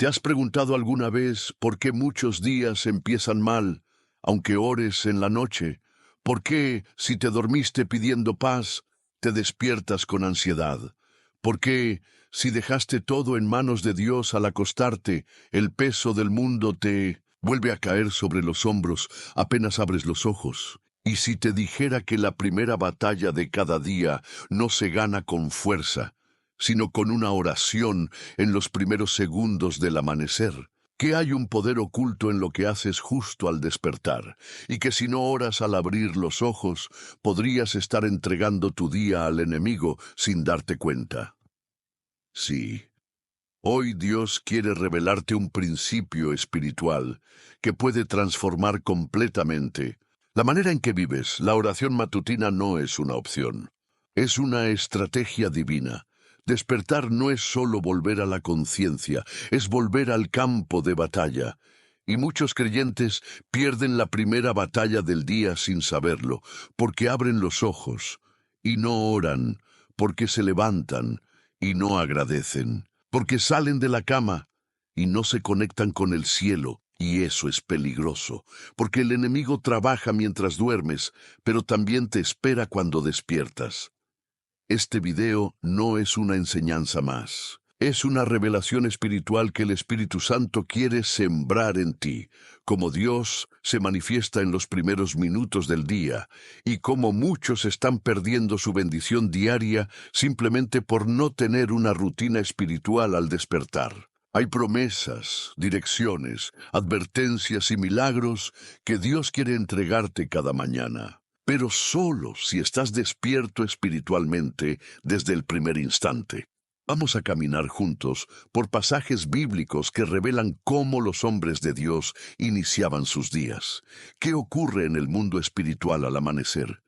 ¿Te has preguntado alguna vez por qué muchos días empiezan mal, aunque ores en la noche? ¿Por qué, si te dormiste pidiendo paz, te despiertas con ansiedad? ¿Por qué, si dejaste todo en manos de Dios al acostarte, el peso del mundo te vuelve a caer sobre los hombros apenas abres los ojos? Y si te dijera que la primera batalla de cada día no se gana con fuerza, sino con una oración en los primeros segundos del amanecer, que hay un poder oculto en lo que haces justo al despertar, y que si no oras al abrir los ojos, podrías estar entregando tu día al enemigo sin darte cuenta. Sí, hoy Dios quiere revelarte un principio espiritual que puede transformar completamente la manera en que vives. La oración matutina no es una opción, es una estrategia divina. Despertar no es solo volver a la conciencia, es volver al campo de batalla. Y muchos creyentes pierden la primera batalla del día sin saberlo, porque abren los ojos y no oran, porque se levantan y no agradecen, porque salen de la cama y no se conectan con el cielo. Y eso es peligroso, porque el enemigo trabaja mientras duermes, pero también te espera cuando despiertas. Este video no es una enseñanza más. Es una revelación espiritual que el Espíritu Santo quiere sembrar en ti, como Dios se manifiesta en los primeros minutos del día, y cómo muchos están perdiendo su bendición diaria simplemente por no tener una rutina espiritual al despertar. Hay promesas, direcciones, advertencias y milagros que Dios quiere entregarte cada mañana, pero solo si estás despierto espiritualmente desde el primer instante. Vamos a caminar juntos por pasajes bíblicos que revelan cómo los hombres de Dios iniciaban sus días, qué ocurre en el mundo espiritual al amanecer,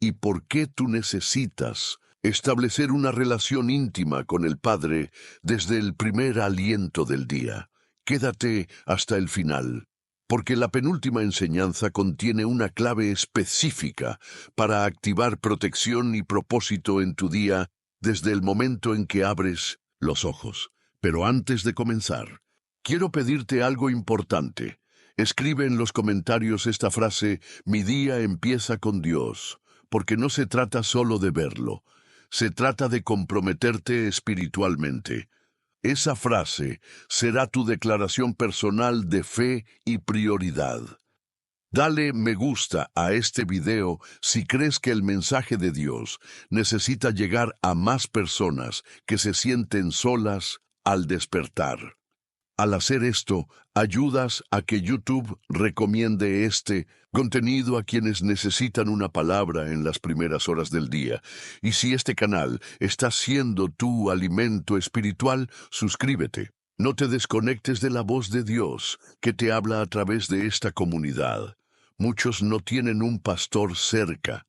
y por qué tú necesitas establecer una relación íntima con el Padre desde el primer aliento del día. Quédate hasta el final, porque la penúltima enseñanza contiene una clave específica para activar protección y propósito en tu día desde el momento en que abres los ojos. Pero antes de comenzar, quiero pedirte algo importante. Escribe en los comentarios esta frase: mi día empieza con Dios, porque no se trata solo de verlo, se trata de comprometerte espiritualmente. Esa frase será tu declaración personal de fe y prioridad. Dale me gusta a este video si crees que el mensaje de Dios necesita llegar a más personas que se sienten solas al despertar. Al hacer esto, ayudas a que YouTube recomiende este contenido a quienes necesitan una palabra en las primeras horas del día. Y si este canal está siendo tu alimento espiritual, suscríbete. No te desconectes de la voz de Dios que te habla a través de esta comunidad. Muchos no tienen un pastor cerca,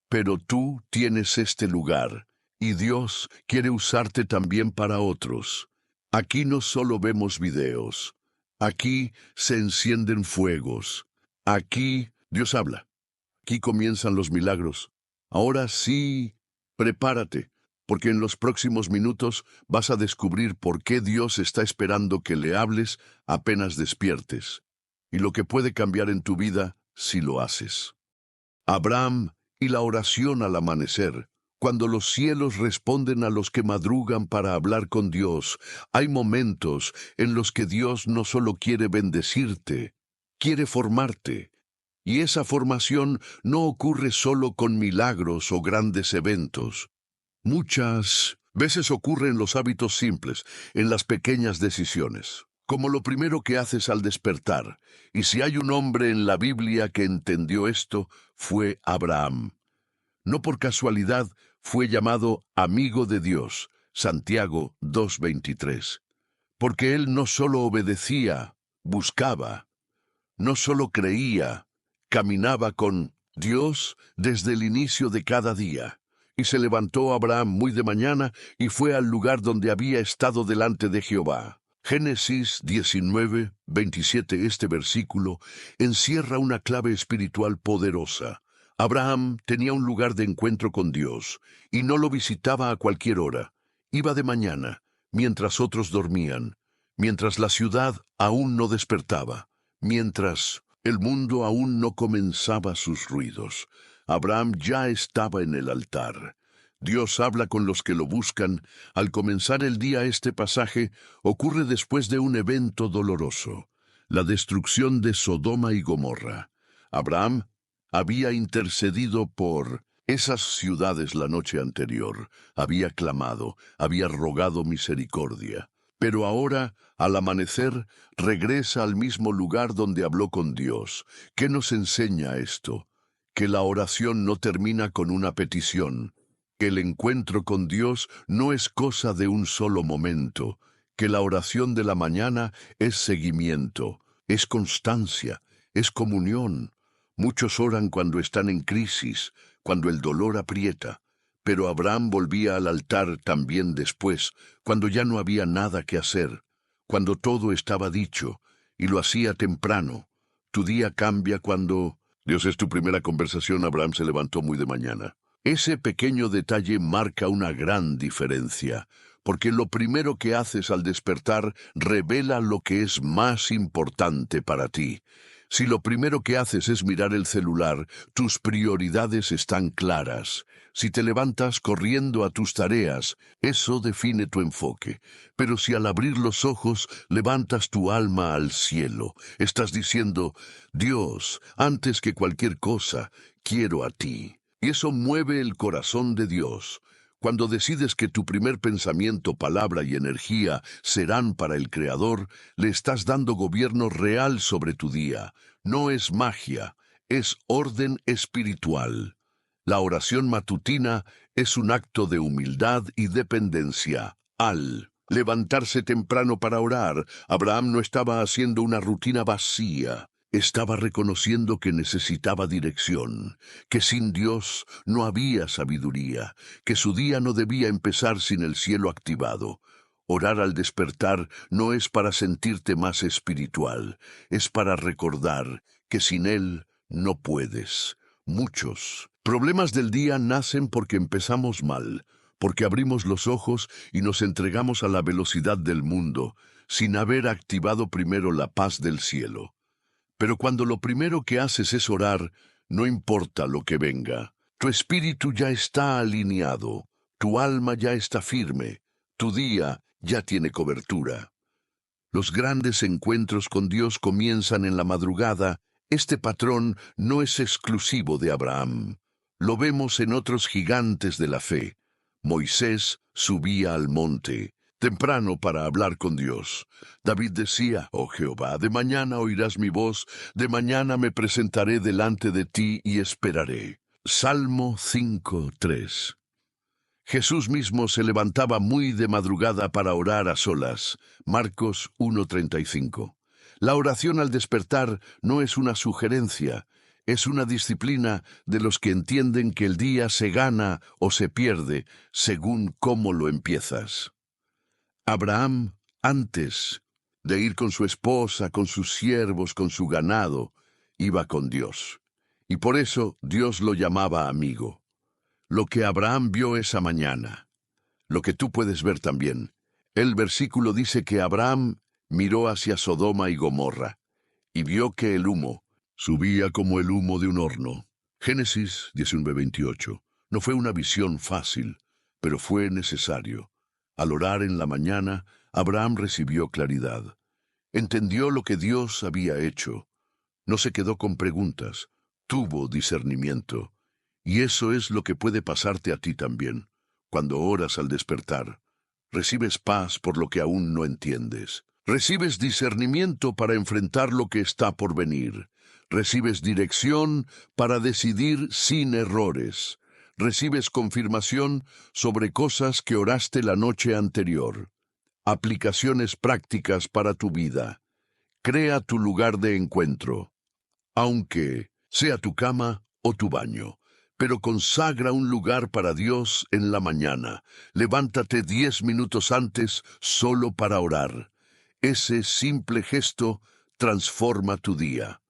pero tú tienes este lugar, y Dios quiere usarte también para otros. Aquí no solo vemos videos, aquí se encienden fuegos, aquí Dios habla, aquí comienzan los milagros. Ahora sí, prepárate, porque en los próximos minutos vas a descubrir por qué Dios está esperando que le hables apenas despiertes, y lo que puede cambiar en tu vida si lo haces. Abraham y la oración al amanecer. Cuando los cielos responden a los que madrugan para hablar con Dios, hay momentos en los que Dios no solo quiere bendecirte, quiere formarte. Y esa formación no ocurre solo con milagros o grandes eventos. Muchas veces ocurre en los hábitos simples, en las pequeñas decisiones, como lo primero que haces al despertar. Y si hay un hombre en la Biblia que entendió esto, fue Abraham. No por casualidad fue llamado amigo de Dios, Santiago 2:23, porque él no solo obedecía, buscaba, no solo creía, caminaba con Dios desde el inicio de cada día. Y se levantó Abraham muy de mañana y fue al lugar donde había estado delante de Jehová. Génesis 19:27. Este versículo encierra una clave espiritual poderosa. Abraham tenía un lugar de encuentro con Dios, y no lo visitaba a cualquier hora. Iba de mañana, mientras otros dormían. mientras la ciudad aún no despertaba, mientras el mundo aún no comenzaba sus ruidos. Abraham ya estaba en el altar. Dios habla con los que lo buscan. Al comenzar el día, este pasaje ocurre después de un evento doloroso, la destrucción de Sodoma y Gomorra. Abraham había intercedido por esas ciudades la noche anterior, había clamado, había rogado misericordia. Pero ahora, al amanecer, regresa al mismo lugar donde habló con Dios. ¿Qué nos enseña esto? Que la oración no termina con una petición, que el encuentro con Dios no es cosa de un solo momento, que la oración de la mañana es seguimiento, es constancia, es comunión. Muchos oran cuando están en crisis, cuando el dolor aprieta, pero Abraham volvía al altar también después, cuando ya no había nada que hacer, cuando todo estaba dicho, y lo hacía temprano. Tu día cambia cuando... Dios es tu primera conversación. Abraham se levantó muy de mañana. Ese pequeño detalle marca una gran diferencia, porque lo primero que haces al despertar revela lo que es más importante para ti. Si lo primero que haces es mirar el celular, tus prioridades están claras. Si te levantas corriendo a tus tareas, eso define tu enfoque. Pero si al abrir los ojos levantas tu alma al cielo, estás diciendo, Dios, antes que cualquier cosa, quiero a ti. Y eso mueve el corazón de Dios. Cuando decides que tu primer pensamiento, palabra y energía serán para el Creador, le estás dando gobierno real sobre tu día. No es magia, es orden espiritual. La oración matutina es un acto de humildad y dependencia. Al levantarse temprano para orar, Abraham no estaba haciendo una rutina vacía. Estaba reconociendo que necesitaba dirección, que sin Dios no había sabiduría, que su día no debía empezar sin el cielo activado. Orar al despertar no es para sentirte más espiritual, es para recordar que sin Él no puedes. Muchos problemas del día nacen porque empezamos mal, porque abrimos los ojos y nos entregamos a la velocidad del mundo, sin haber activado primero la paz del cielo. Pero cuando lo primero que haces es orar, no importa lo que venga. Tu espíritu ya está alineado, tu alma ya está firme, tu día ya tiene cobertura. Los grandes encuentros con Dios comienzan en la madrugada. Este patrón no es exclusivo de Abraham. Lo vemos en otros gigantes de la fe. Moisés subía al monte temprano para hablar con Dios. David decía, oh Jehová, de mañana oirás mi voz, de mañana me presentaré delante de ti y esperaré. Salmo 5:3. Jesús mismo se levantaba muy de madrugada para orar a solas. Marcos 1:35. La oración al despertar no es una sugerencia, es una disciplina de los que entienden que el día se gana o se pierde según cómo lo empiezas. Abraham, antes de ir con su esposa, con sus siervos, con su ganado, iba con Dios. Y por eso Dios lo llamaba amigo. Lo que Abraham vio esa mañana, lo que tú puedes ver también. El versículo dice que Abraham miró hacia Sodoma y Gomorra y vio que el humo subía como el humo de un horno. Génesis 19:28. No fue una visión fácil, pero fue necesario. Al orar en la mañana, Abraham recibió claridad. Entendió lo que Dios había hecho. No se quedó con preguntas, tuvo discernimiento. Y eso es lo que puede pasarte a ti también. Cuando oras al despertar, recibes paz por lo que aún no entiendes. Recibes discernimiento para enfrentar lo que está por venir. Recibes dirección para decidir sin errores. Recibes confirmación sobre cosas que oraste la noche anterior. Aplicaciones prácticas para tu vida. Crea tu lugar de encuentro, aunque sea tu cama o tu baño. Pero consagra un lugar para Dios en la mañana. Levántate 10 minutos antes solo para orar. Ese simple gesto transforma tu día.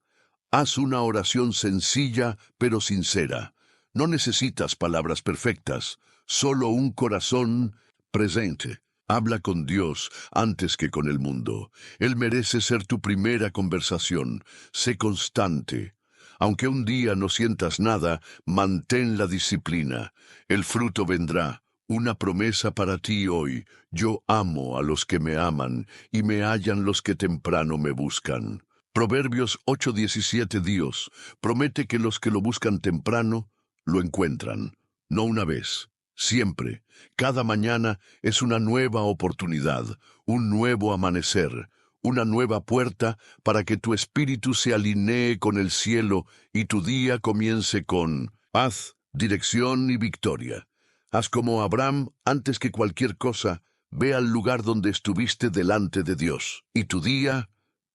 Haz una oración sencilla pero sincera. No necesitas palabras perfectas, solo un corazón presente. Habla con Dios antes que con el mundo. Él merece ser tu primera conversación. Sé constante. Aunque un día no sientas nada, mantén la disciplina. El fruto vendrá. Una promesa para ti hoy. Yo amo a los que me aman, y me hallan los que temprano me buscan. Proverbios 8:17. Dios promete que los que lo buscan temprano lo encuentran. No una vez, siempre. Cada mañana es una nueva oportunidad, un nuevo amanecer, una nueva puerta para que tu espíritu se alinee con el cielo y tu día comience con paz, dirección y victoria. Haz como Abraham antes que cualquier cosa, ve al lugar donde estuviste delante de Dios, y tu día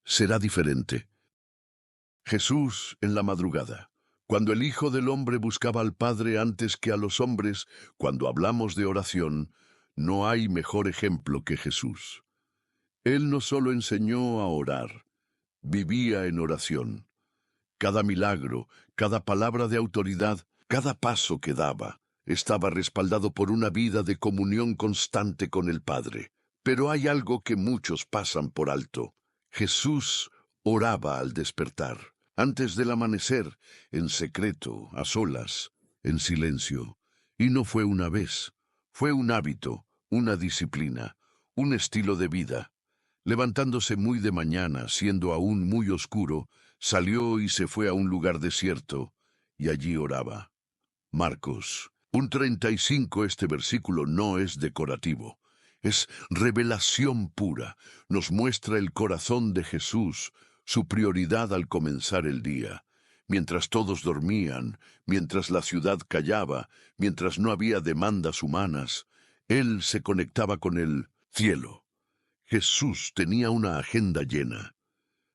será diferente. Jesús en la madrugada. Cuando el Hijo del Hombre buscaba al Padre antes que a los hombres, cuando hablamos de oración, no hay mejor ejemplo que Jesús. Él no solo enseñó a orar, vivía en oración. Cada milagro, cada palabra de autoridad, cada paso que daba, estaba respaldado por una vida de comunión constante con el Padre. Pero hay algo que muchos pasan por alto. Jesús oraba al despertar, antes del amanecer, en secreto, a solas, en silencio. Y no fue una vez, fue un hábito, una disciplina, un estilo de vida. Levantándose muy de mañana, siendo aún muy oscuro, salió y se fue a un lugar desierto, y allí oraba. Marcos 1:35. Este versículo no es decorativo, es revelación pura. Nos muestra el corazón de Jesús, su prioridad al comenzar el día. Mientras todos dormían, mientras la ciudad callaba, mientras no había demandas humanas, Él se conectaba con el cielo. Jesús tenía una agenda llena,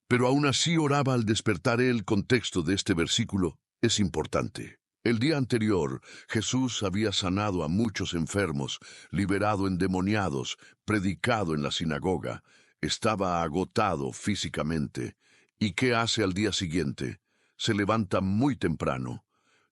pero aún así oraba al despertar. El contexto de este versículo es importante. El día anterior, Jesús había sanado a muchos enfermos, liberado endemoniados, predicado en la sinagoga. Estaba agotado físicamente. ¿Y qué hace al día siguiente? Se levanta muy temprano,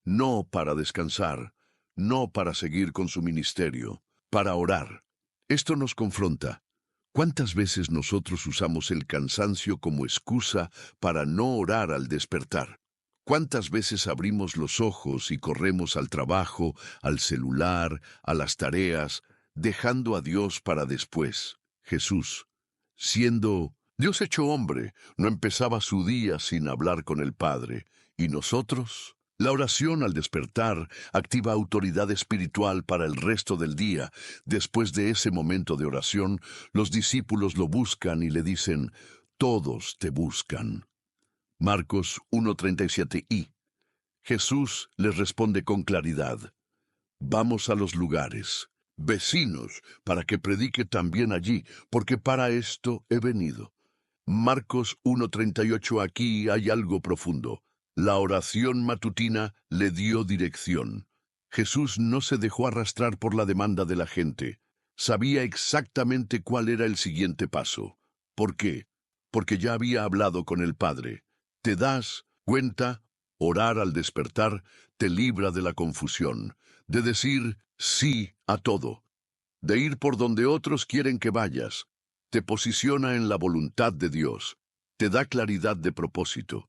no para descansar, no para seguir con su ministerio, para orar. Esto nos confronta. ¿Cuántas veces nosotros usamos el cansancio como excusa para no orar al despertar? ¿Cuántas veces abrimos los ojos y corremos al trabajo, al celular, a las tareas, dejando a Dios para después? Jesús, siendo Dios hecho hombre, no empezaba su día sin hablar con el Padre. ¿Y nosotros? La oración al despertar activa autoridad espiritual para el resto del día. Después de ese momento de oración, los discípulos lo buscan y le dicen, todos te buscan. Marcos 1:37. Y Jesús les responde con claridad, vamos a los lugares, vecinos, para que predique también allí, porque para esto he venido. Marcos 1:38. Aquí hay algo profundo. La oración matutina le dio dirección. Jesús no se dejó arrastrar por la demanda de la gente. Sabía exactamente cuál era el siguiente paso. ¿Por qué? Porque ya había hablado con el Padre. ¿Te das cuenta? Orar al despertar te libra de la confusión, de decir sí a todo, de ir por donde otros quieren que vayas. Te posiciona en la voluntad de Dios, te da claridad de propósito.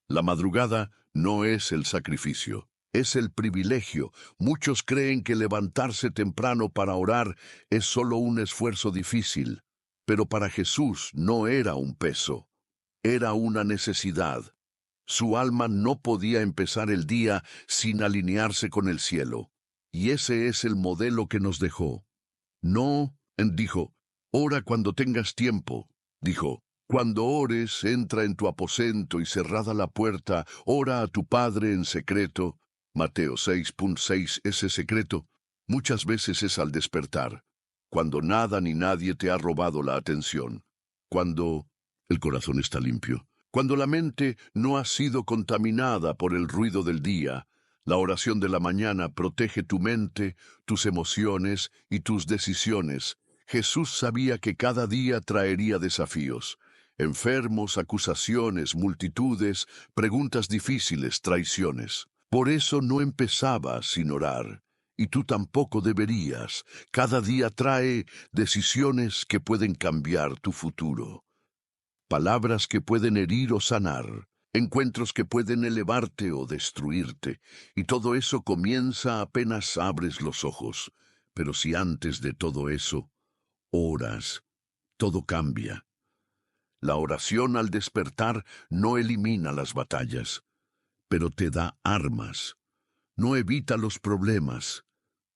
La madrugada no es el sacrificio, es el privilegio. Muchos creen que levantarse temprano para orar es solo un esfuerzo difícil, pero para Jesús no era un peso, era una necesidad. Su alma no podía empezar el día sin alinearse con el cielo, y ese es el modelo que nos dejó. No, dijo, ora cuando tengas tiempo. Dijo, cuando ores, entra en tu aposento y cerrada la puerta, ora a tu Padre en secreto. Mateo 6:6. Ese secreto muchas veces es al despertar, cuando nada ni nadie te ha robado la atención, cuando el corazón está limpio, cuando la mente no ha sido contaminada por el ruido del día. La oración de la mañana protege tu mente, tus emociones y tus decisiones. Jesús sabía que cada día traería desafíos, enfermos, acusaciones, multitudes, preguntas difíciles, traiciones. Por eso no empezaba sin orar. y tú tampoco deberías. Cada día trae decisiones que pueden cambiar tu futuro. Palabras que pueden herir o sanar. Encuentros que pueden elevarte o destruirte. Y todo eso comienza apenas abres los ojos. Pero si antes de todo eso oras, todo cambia. La oración al despertar no elimina las batallas, pero te da armas. No evita los problemas,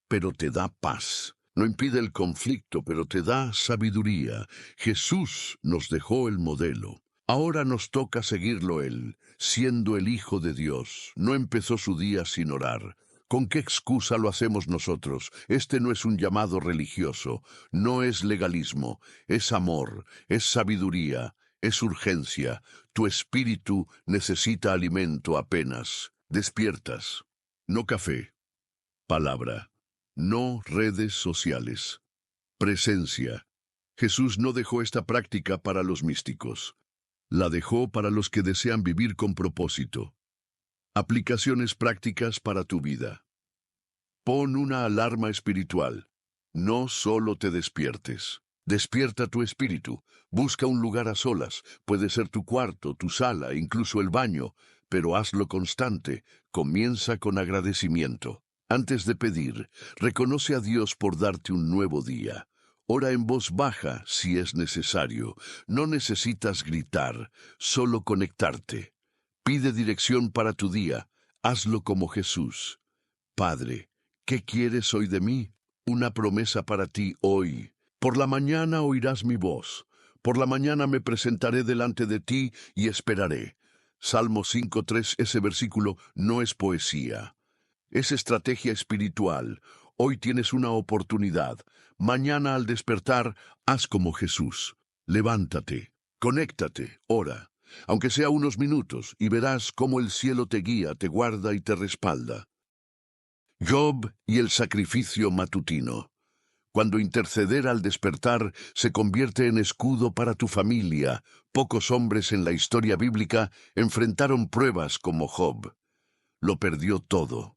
pero te da paz. No impide el conflicto, pero te da sabiduría. Jesús nos dejó el modelo. Ahora nos toca seguirlo él, siendo el Hijo de Dios. No empezó su día sin orar. ¿Con qué excusa lo hacemos nosotros? Este no es un llamado religioso, no es legalismo, es amor, es sabiduría, es urgencia. Tu espíritu necesita alimento apenas. Despiertas. No café. Palabra. No redes sociales. Presencia. Jesús no dejó esta práctica para los místicos. La dejó para los que desean vivir con propósito. Aplicaciones prácticas para tu vida. Pon una alarma espiritual. No solo te despiertes. Despierta tu espíritu. Busca un lugar a solas. Puede ser tu cuarto, tu sala, incluso el baño, pero hazlo constante. Comienza con agradecimiento. Antes de pedir, reconoce a Dios por darte un nuevo día. Ora en voz baja si es necesario. No necesitas gritar, solo conectarte. Pide dirección para tu día. Hazlo como Jesús. Padre, ¿qué quieres hoy de mí? Una promesa para ti hoy. Por la mañana oirás mi voz. Por la mañana me presentaré delante de ti y esperaré. Salmo 5:3, ese versículo no es poesía. Es estrategia espiritual. Hoy tienes una oportunidad. Mañana al despertar, haz como Jesús. Levántate, conéctate, ora, aunque sea unos minutos, y verás cómo el cielo te guía, te guarda y te respalda. Job y el sacrificio matutino. Cuando interceder al despertar se convierte en escudo para tu familia, pocos hombres en la historia bíblica enfrentaron pruebas como Job. Lo perdió todo: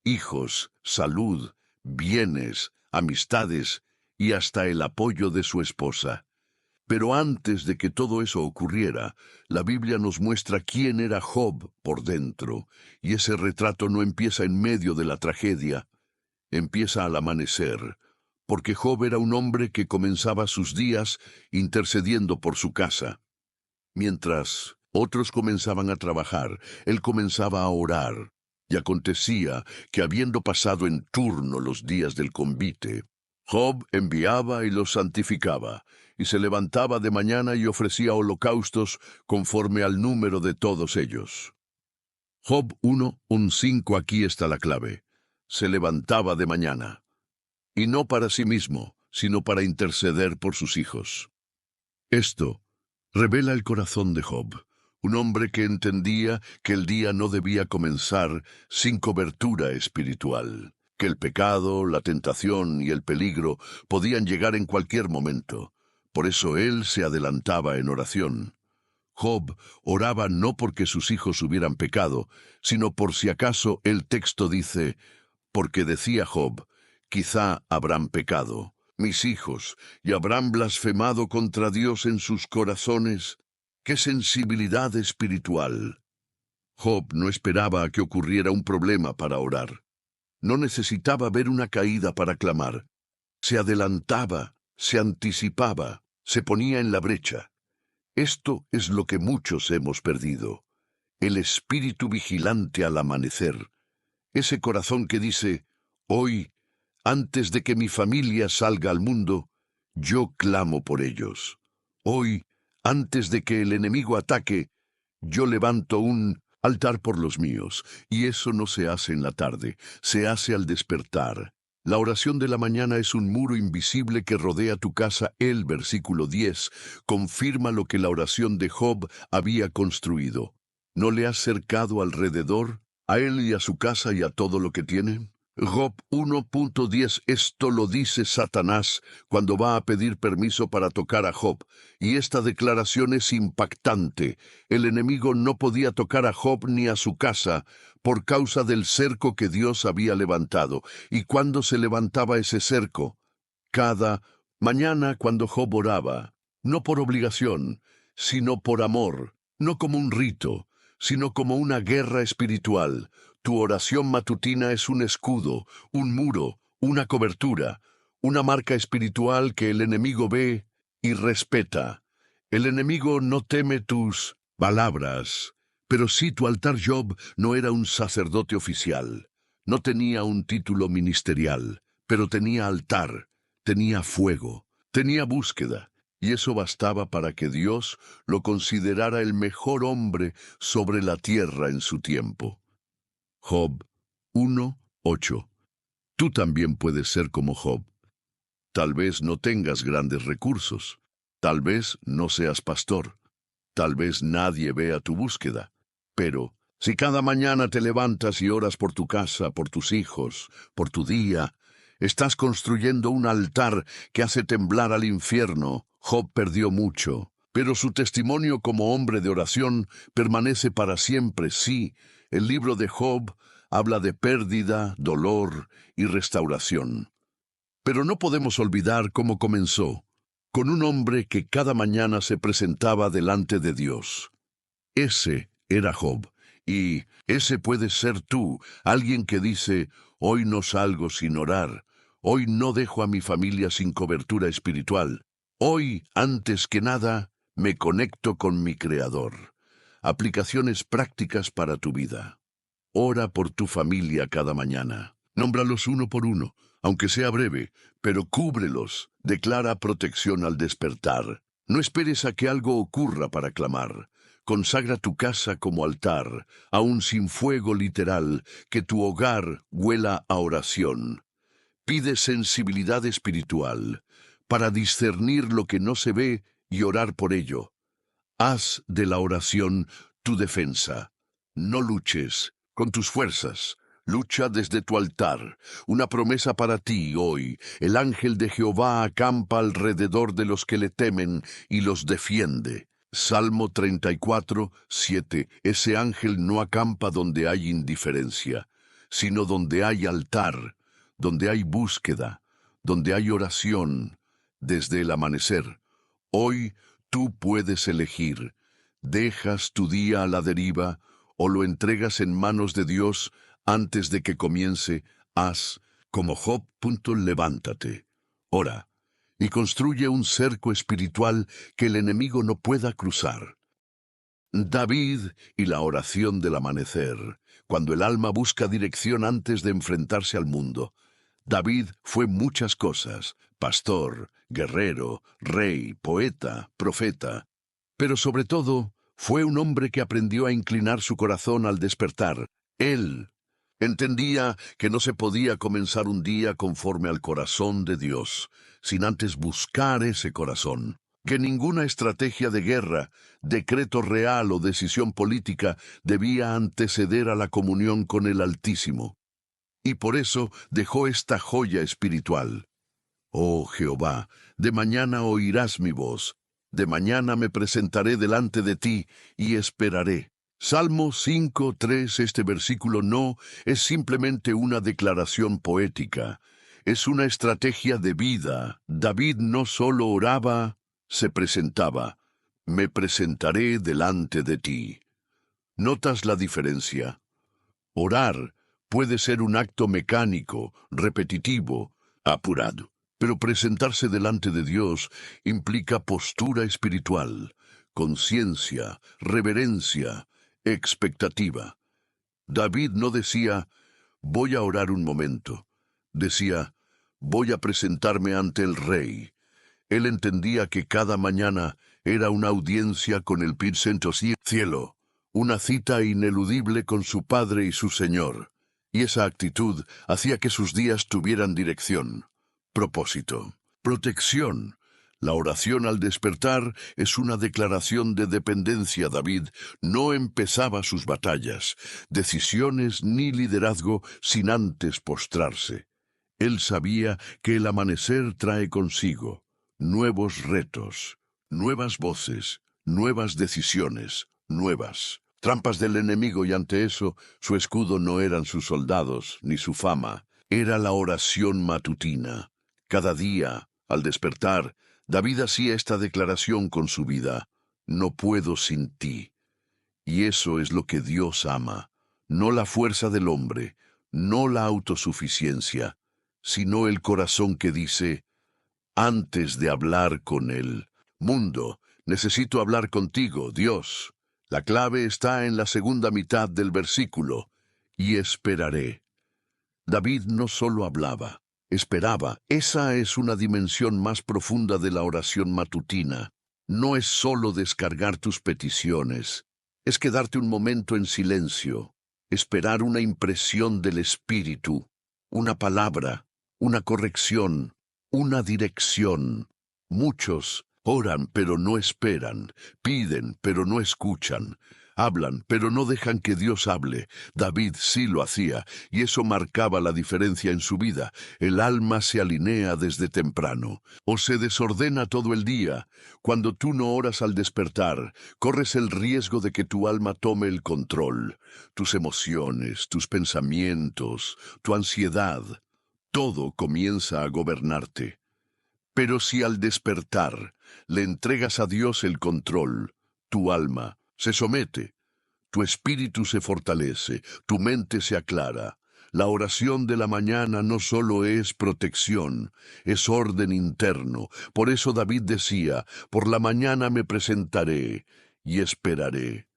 hijos, salud, bienes, amistades y hasta el apoyo de su esposa. Pero antes de que todo eso ocurriera, la Biblia nos muestra quién era Job por dentro, y ese retrato no empieza en medio de la tragedia, empieza al amanecer, porque Job era un hombre que comenzaba sus días intercediendo por su casa. Mientras otros comenzaban a trabajar, él comenzaba a orar. Y acontecía que, habiendo pasado en turno los días del convite, Job enviaba y los santificaba, y se levantaba de mañana y ofrecía holocaustos conforme al número de todos ellos. Job 1:5, aquí está la clave. Se levantaba de mañana, y no para sí mismo, sino para interceder por sus hijos. Esto revela el corazón de Job, un hombre que entendía que el día no debía comenzar sin cobertura espiritual, que el pecado, la tentación y el peligro podían llegar en cualquier momento. Por eso él se adelantaba en oración. Job oraba no porque sus hijos hubieran pecado, sino por si acaso el texto dice, porque decía Job, quizá habrán pecado mis hijos, y habrán blasfemado contra Dios en sus corazones. ¡Qué sensibilidad espiritual! Job no esperaba a que ocurriera un problema para orar. No necesitaba ver una caída para clamar. Se adelantaba, se anticipaba, se ponía en la brecha. Esto es lo que muchos hemos perdido: el espíritu vigilante al amanecer. Ese corazón que dice, hoy, antes de que mi familia salga al mundo, yo clamo por ellos. Hoy, antes de que el enemigo ataque, yo levanto un altar por los míos. Y eso no se hace en la tarde, se hace al despertar. La oración de la mañana es un muro invisible que rodea tu casa. El versículo 10 confirma lo que la oración de Job había construido. ¿No le has cercado alrededor, a él y a su casa y a todo lo que tiene? Job 1.10. Esto lo dice Satanás cuando va a pedir permiso para tocar a Job, y esta declaración es impactante. El enemigo no podía tocar a Job ni a su casa por causa del cerco que Dios había levantado. ¿Y cuándo se levantaba ese cerco? Cada mañana cuando Job oraba, no por obligación, sino por amor, no como un rito, sino como una guerra espiritual. Tu oración matutina es un escudo, un muro, una cobertura, una marca espiritual que el enemigo ve y respeta. El enemigo no teme tus palabras, pero sí tu altar. Job no era un sacerdote oficial, no tenía un título ministerial, pero tenía altar, tenía fuego, tenía búsqueda. Y eso bastaba para que Dios lo considerara el mejor hombre sobre la tierra en su tiempo. Job 1:8. Tú también puedes ser como Job. Tal vez no tengas grandes recursos, tal vez no seas pastor, tal vez nadie vea tu búsqueda, pero si cada mañana te levantas y oras por tu casa, por tus hijos, por tu día, estás construyendo un altar que hace temblar al infierno. Job perdió mucho, pero su testimonio como hombre de oración permanece para siempre. Sí, el libro de Job habla de pérdida, dolor y restauración. Pero no podemos olvidar cómo comenzó, con un hombre que cada mañana se presentaba delante de Dios. Ese era Job, y ese puedes ser tú, alguien que dice, hoy no salgo sin orar, hoy no dejo a mi familia sin cobertura espiritual. Hoy, antes que nada, me conecto con mi Creador. Aplicaciones prácticas para tu vida. Ora por tu familia cada mañana. Nómbralos uno por uno, aunque sea breve, pero cúbrelos. Declara protección al despertar. No esperes a que algo ocurra para clamar. Consagra tu casa como altar, aun sin fuego literal, que tu hogar huela a oración. Pide sensibilidad espiritual para discernir lo que no se ve y orar por ello. Haz de la oración tu defensa. No luches con tus fuerzas. Lucha desde tu altar. Una promesa para ti hoy. El ángel de Jehová acampa alrededor de los que le temen y los defiende. Salmo 34:7. Ese ángel no acampa donde hay indiferencia, sino donde hay altar, donde hay búsqueda, donde hay oración, desde el amanecer. Hoy tú puedes elegir. ¿Dejas tu día a la deriva o lo entregas en manos de Dios antes de que comience? Haz como Job. Levántate, ora y construye un cerco espiritual que el enemigo no pueda cruzar. David y la oración del amanecer, cuando el alma busca dirección antes de enfrentarse al mundo. David fue muchas cosas: pastor, guerrero, rey, poeta, profeta, pero sobre todo fue un hombre que aprendió a inclinar su corazón al despertar. Él entendía que no se podía comenzar un día conforme al corazón de Dios, sin antes buscar ese corazón. Que ninguna estrategia de guerra, decreto real o decisión política debía anteceder a la comunión con el Altísimo. Y por eso dejó esta joya espiritual. Oh Jehová, de mañana oirás mi voz, de mañana me presentaré delante de ti y esperaré. Salmo 5:3. Este versículo no es simplemente una declaración poética, es una estrategia de vida. David no solo oraba, se presentaba. Me presentaré delante de ti. ¿Notas la diferencia? Orar puede ser un acto mecánico, repetitivo, apurado, pero presentarse delante de Dios implica postura espiritual, conciencia, reverencia, expectativa. David no decía, voy a orar un momento. Decía, voy a presentarme ante el Rey. Él entendía que cada mañana era una audiencia con el Santo Cielo, una cita ineludible con su Padre y su Señor. Y esa actitud hacía que sus días tuvieran dirección, propósito, protección. La oración al despertar es una declaración de dependencia. David no empezaba sus batallas, decisiones ni liderazgo sin antes postrarse. Él sabía que el amanecer trae consigo nuevos retos, nuevas voces, nuevas decisiones, nuevas trampas del enemigo, y ante eso su escudo no eran sus soldados ni su fama, era la oración matutina. Cada día, al despertar, David hacía esta declaración con su vida: no puedo sin ti. Y eso es lo que Dios ama, no la fuerza del hombre, no la autosuficiencia, sino el corazón que dice: antes de hablar con él, mundo, necesito hablar contigo, Dios. La clave está en la segunda mitad del versículo: y esperaré. David no solo hablaba, esperaba. Esa es una dimensión más profunda de la oración matutina. No es solo descargar tus peticiones, es quedarte un momento en silencio, esperar una impresión del Espíritu, una palabra, una corrección, una dirección. Muchos oran pero no esperan, piden pero no escuchan, hablan pero no dejan que Dios hable. David sí lo hacía, y eso marcaba la diferencia en su vida. El alma se alinea desde temprano, o se desordena todo el día. Cuando tú no oras al despertar, corres el riesgo de que tu alma tome el control. Tus emociones, tus pensamientos, tu ansiedad, todo comienza a gobernarte. Pero si al despertar le entregas a Dios el control, tu alma se somete, tu espíritu se fortalece, tu mente se aclara. La oración de la mañana no solo es protección, es orden interno. Por eso David decía: por la mañana me presentaré y esperaré,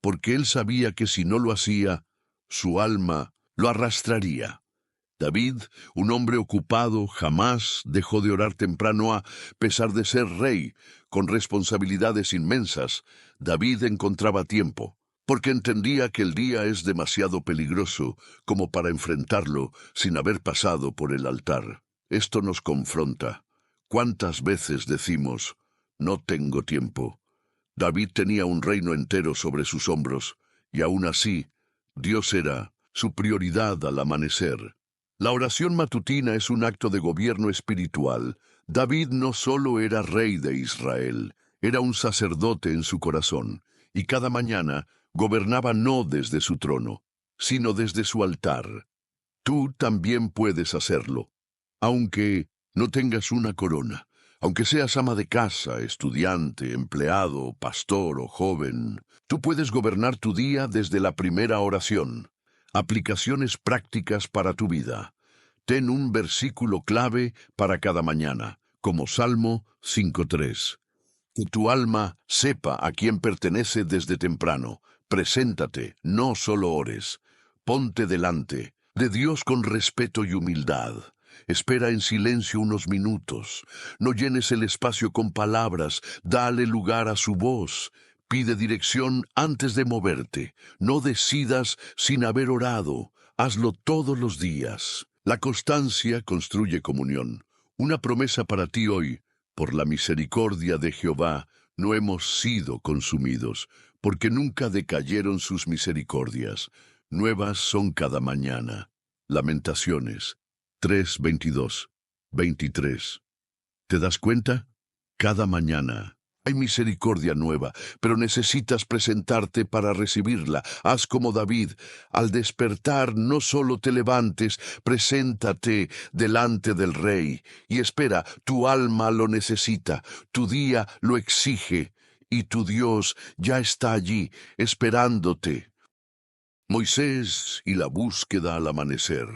porque él sabía que si no lo hacía, su alma lo arrastraría. David, un hombre ocupado, jamás dejó de orar temprano. A pesar de ser rey, con responsabilidades inmensas, David encontraba tiempo, porque entendía que el día es demasiado peligroso como para enfrentarlo sin haber pasado por el altar. Esto nos confronta. ¿Cuántas veces decimos: no tengo tiempo? David tenía un reino entero sobre sus hombros, y aún así, Dios era su prioridad al amanecer. La oración matutina es un acto de gobierno espiritual. David no solo era rey de Israel, era un sacerdote en su corazón, y cada mañana gobernaba no desde su trono, sino desde su altar. Tú también puedes hacerlo, aunque no tengas una corona, aunque seas ama de casa, estudiante, empleado, pastor o joven. Tú puedes gobernar tu día desde la primera oración. Aplicaciones prácticas para tu vida. Ten un versículo clave para cada mañana, como Salmo 5:3. Que tu alma sepa a quién pertenece desde temprano. Preséntate, no solo ores. Ponte delante de Dios con respeto y humildad. Espera en silencio unos minutos. No llenes el espacio con palabras. Dale lugar a su voz. Pide dirección antes de moverte. No decidas sin haber orado. Hazlo todos los días. La constancia construye comunión. Una promesa para ti hoy: por la misericordia de Jehová no hemos sido consumidos, porque nunca decayeron sus misericordias. Nuevas son cada mañana. Lamentaciones 3:22, 23. ¿Te das cuenta? Cada mañana hay misericordia nueva, pero necesitas presentarte para recibirla. Haz como David. Al despertar, no solo te levantes, preséntate delante del Rey. Y espera, tu alma lo necesita, tu día lo exige, y tu Dios ya está allí, esperándote. Moisés y la búsqueda al amanecer.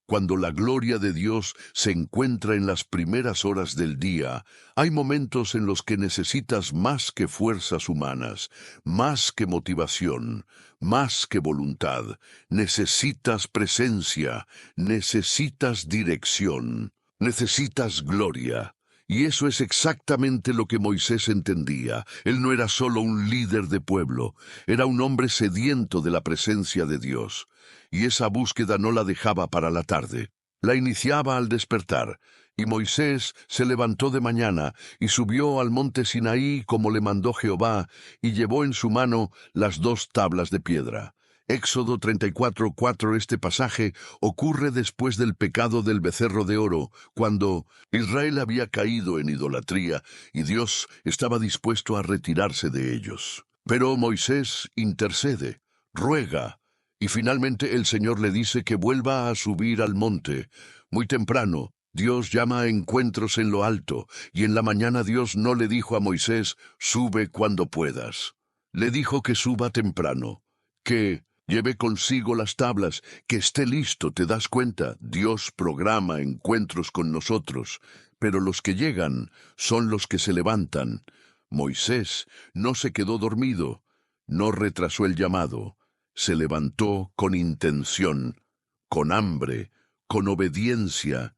Cuando la gloria de Dios se encuentra en las primeras horas del día, hay momentos en los que necesitas más que fuerzas humanas, más que motivación, más que voluntad. Necesitas presencia, necesitas dirección, necesitas gloria. Y eso es exactamente lo que Moisés entendía. Él no era solo un líder de pueblo, era un hombre sediento de la presencia de Dios. Y esa búsqueda no la dejaba para la tarde, la iniciaba al despertar. Y Moisés se levantó de mañana, y subió al monte Sinaí como le mandó Jehová, y llevó en su mano las 2 tablas de piedra. Éxodo 34:4. Este pasaje ocurre después del pecado del becerro de oro, cuando Israel había caído en idolatría, y Dios estaba dispuesto a retirarse de ellos. Pero Moisés intercede, ruega, y finalmente el Señor le dice que vuelva a subir al monte. Muy temprano, Dios llama a encuentros en lo alto, y en la mañana Dios no le dijo a Moisés, sube cuando puedas. Le dijo que suba temprano, que lleve consigo las tablas, que esté listo. ¿Te das cuenta? Dios programa encuentros con nosotros, pero los que llegan son los que se levantan. Moisés no se quedó dormido, no retrasó el llamado, se levantó con intención, con hambre, con obediencia.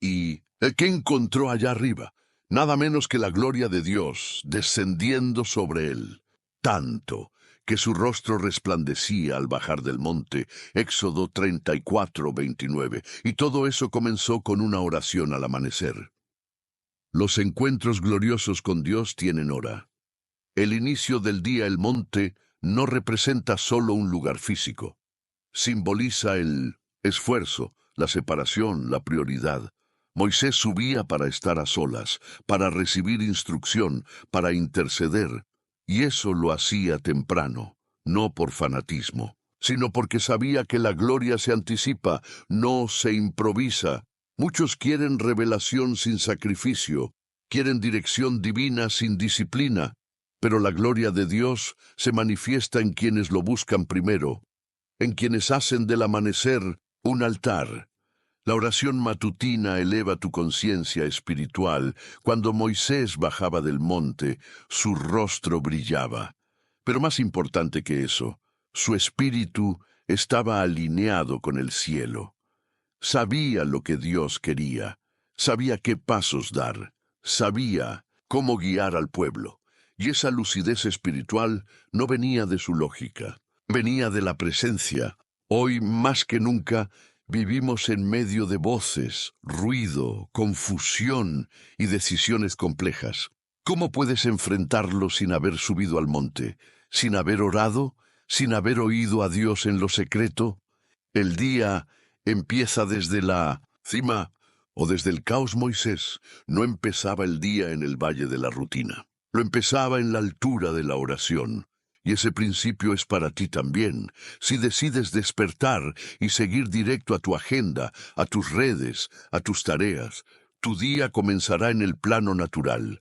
¿Y qué encontró allá arriba? Nada menos que la gloria de Dios descendiendo sobre él, tanto que su rostro resplandecía al bajar del monte. Éxodo 34:29. Y todo eso comenzó con una oración al amanecer. Los encuentros gloriosos con Dios tienen hora. El inicio del día, el monte, no representa solo un lugar físico. Simboliza el esfuerzo, la separación, la prioridad. Moisés subía para estar a solas, para recibir instrucción, para interceder, y eso lo hacía temprano, no por fanatismo, sino porque sabía que la gloria se anticipa, no se improvisa. Muchos quieren revelación sin sacrificio, quieren dirección divina sin disciplina, pero la gloria de Dios se manifiesta en quienes lo buscan primero, en quienes hacen del amanecer un altar. La oración matutina eleva tu conciencia espiritual. Cuando Moisés bajaba del monte, su rostro brillaba. Pero más importante que eso, su espíritu estaba alineado con el cielo. Sabía lo que Dios quería, sabía qué pasos dar, sabía cómo guiar al pueblo. Y esa lucidez espiritual no venía de su lógica, venía de la presencia. Hoy, más que nunca, vivimos en medio de voces, ruido, confusión y decisiones complejas. ¿Cómo puedes enfrentarlo sin haber subido al monte, sin haber orado, sin haber oído a Dios en lo secreto? El día empieza desde la cima o desde el caos. Moisés no empezaba el día en el valle de la rutina, lo empezaba en la altura de la oración. Y ese principio es para ti también. Si decides despertar y seguir directo a tu agenda, a tus redes, a tus tareas, tu día comenzará en el plano natural.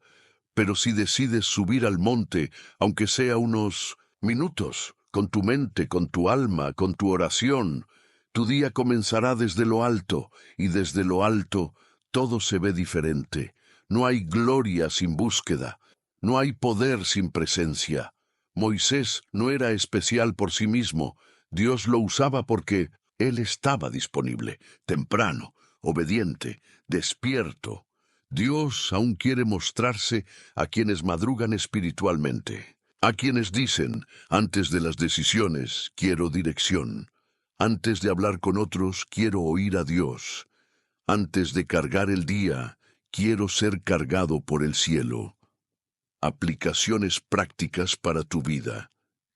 Pero si decides subir al monte, aunque sea unos minutos, con tu mente, con tu alma, con tu oración, tu día comenzará desde lo alto, y desde lo alto todo se ve diferente. No hay gloria sin búsqueda, no hay poder sin presencia. Moisés no era especial por sí mismo. Dios lo usaba porque él estaba disponible, temprano, obediente, despierto. Dios aún quiere mostrarse a quienes madrugan espiritualmente, a quienes dicen, antes de las decisiones, quiero dirección. Antes de hablar con otros, quiero oír a Dios. Antes de cargar el día, quiero ser cargado por el cielo. Aplicaciones prácticas para tu vida.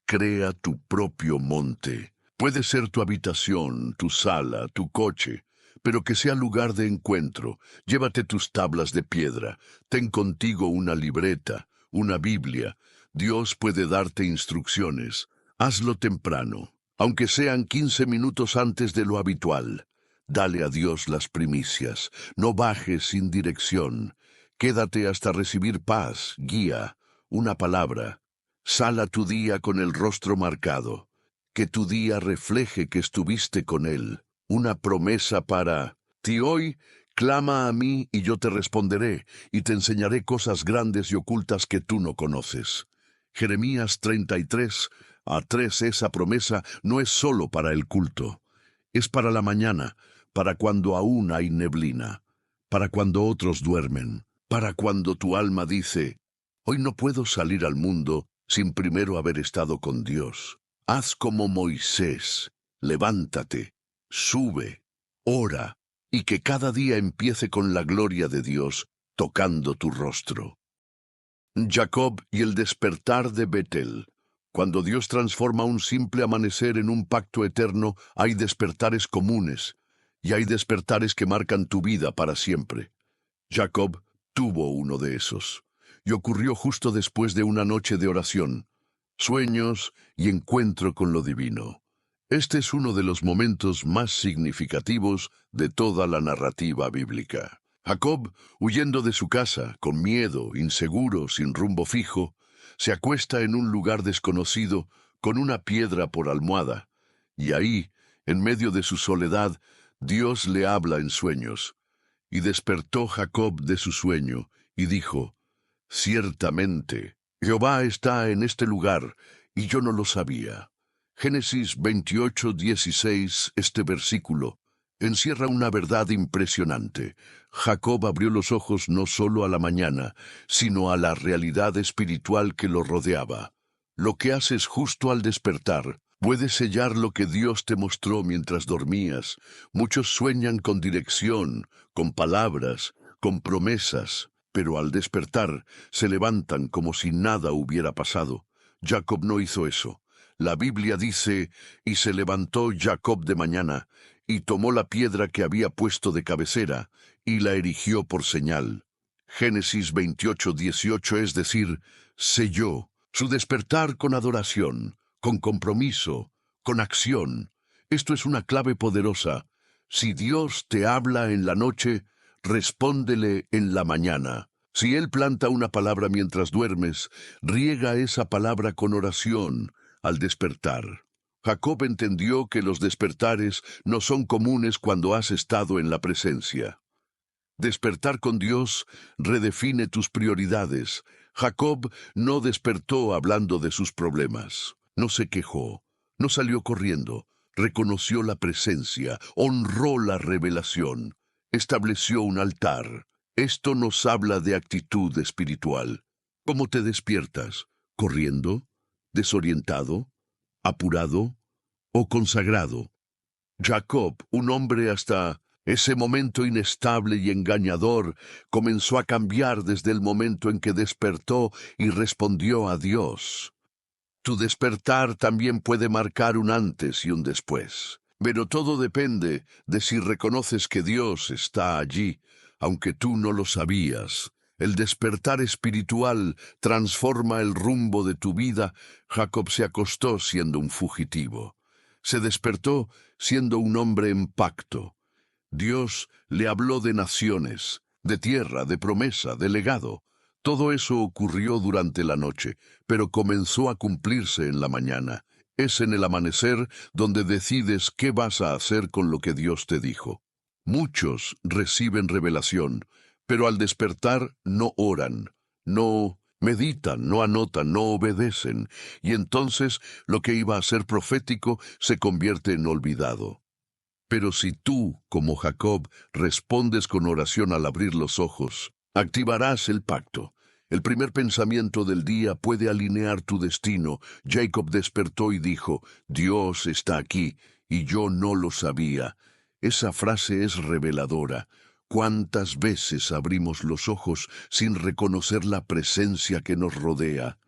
Crea tu propio monte. Puede ser tu habitación, tu sala, tu coche, pero que sea lugar de encuentro. Llévate tus tablas de piedra. Ten contigo una libreta, una Biblia. Dios puede darte instrucciones. Hazlo temprano, aunque sean 15 minutos antes de lo habitual. Dale a Dios las primicias. No bajes sin dirección. Quédate hasta recibir paz, guía, una palabra. Sal a tu día con el rostro marcado. Que tu día refleje que estuviste con Él. Una promesa para ti hoy. Clama a mí y yo te responderé, y te enseñaré cosas grandes y ocultas que tú no conoces. Jeremías 33:3. Esa promesa no es solo para el culto. Es para la mañana, para cuando aún hay neblina, para cuando otros duermen. Para cuando tu alma dice, hoy no puedo salir al mundo sin primero haber estado con Dios. Haz como Moisés, levántate, sube, ora, y que cada día empiece con la gloria de Dios tocando tu rostro. Jacob y el despertar de Betel. Cuando Dios transforma un simple amanecer en un pacto eterno, hay despertares comunes, y hay despertares que marcan tu vida para siempre. Jacob tuvo uno de esos, y ocurrió justo después de una noche de oración, sueños y encuentro con lo divino. Este es uno de los momentos más significativos de toda la narrativa bíblica. Jacob, huyendo de su casa, con miedo, inseguro, sin rumbo fijo, se acuesta en un lugar desconocido, con una piedra por almohada, y ahí, en medio de su soledad, Dios le habla en sueños. Y despertó Jacob de su sueño, y dijo, «Ciertamente, Jehová está en este lugar, y yo no lo sabía». Génesis 28:16, este versículo, encierra una verdad impresionante. Jacob abrió los ojos no solo a la mañana, sino a la realidad espiritual que lo rodeaba. Lo que haces justo al despertar puede sellar lo que Dios te mostró mientras dormías. Muchos sueñan con dirección, con palabras, con promesas, pero al despertar se levantan como si nada hubiera pasado. Jacob no hizo eso. La Biblia dice, y se levantó Jacob de mañana, y tomó la piedra que había puesto de cabecera, y la erigió por señal. Génesis 28:18, es decir, selló su despertar con adoración, con compromiso, con acción. Esto es una clave poderosa. Si Dios te habla en la noche, respóndele en la mañana. Si Él planta una palabra mientras duermes, riega esa palabra con oración al despertar. Jacob entendió que los despertares no son comunes cuando has estado en la presencia. Despertar con Dios redefine tus prioridades. Jacob no despertó hablando de sus problemas. No se quejó, no salió corriendo. Reconoció la presencia, honró la revelación, estableció un altar. Esto nos habla de actitud espiritual. ¿Cómo te despiertas? ¿Corriendo? ¿Desorientado? ¿Apurado? ¿O consagrado? Jacob, un hombre hasta ese momento inestable y engañador, comenzó a cambiar desde el momento en que despertó y respondió a Dios. Tu despertar también puede marcar un antes y un después, pero todo depende de si reconoces que Dios está allí, aunque tú no lo sabías. El despertar espiritual transforma el rumbo de tu vida. Jacob se acostó siendo un fugitivo. Se despertó siendo un hombre en pacto. Dios le habló de naciones, de tierra, de promesa, de legado. Todo eso ocurrió durante la noche, pero comenzó a cumplirse en la mañana. Es en el amanecer donde decides qué vas a hacer con lo que Dios te dijo. Muchos reciben revelación, pero al despertar no oran, no meditan, no anotan, no obedecen, y entonces lo que iba a ser profético se convierte en olvidado. Pero si tú, como Jacob, respondes con oración al abrir los ojos, activarás el pacto. El primer pensamiento del día puede alinear tu destino. Jacob despertó y dijo, Dios está aquí, y yo no lo sabía. Esa frase es reveladora. ¿Cuántas veces abrimos los ojos sin reconocer la presencia que nos rodea?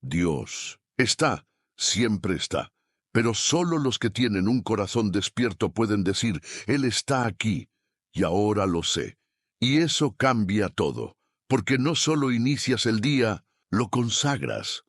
Dios está, siempre está. Pero solo los que tienen un corazón despierto pueden decir, Él está aquí, y ahora lo sé. Y eso cambia todo, porque no solo inicias el día, lo consagras.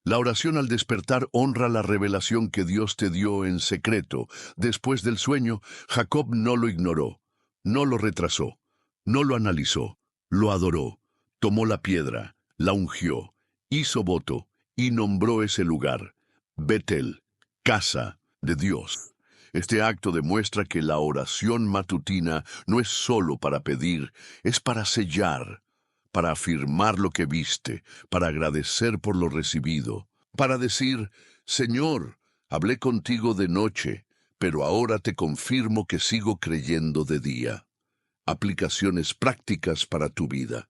La oración al despertar honra la revelación que Dios te dio en secreto. Después del sueño, Jacob no lo ignoró, no lo retrasó, no lo analizó, lo adoró, tomó la piedra, la ungió, hizo voto y nombró ese lugar, Betel, casa de Dios. Este acto demuestra que la oración matutina no es solo para pedir, es para sellar, para afirmar lo que viste, para agradecer por lo recibido, para decir, Señor, hablé contigo de noche, pero ahora te confirmo que sigo creyendo de día. Aplicaciones prácticas para tu vida.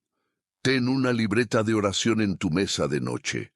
Ten una libreta de oración en tu mesa de noche.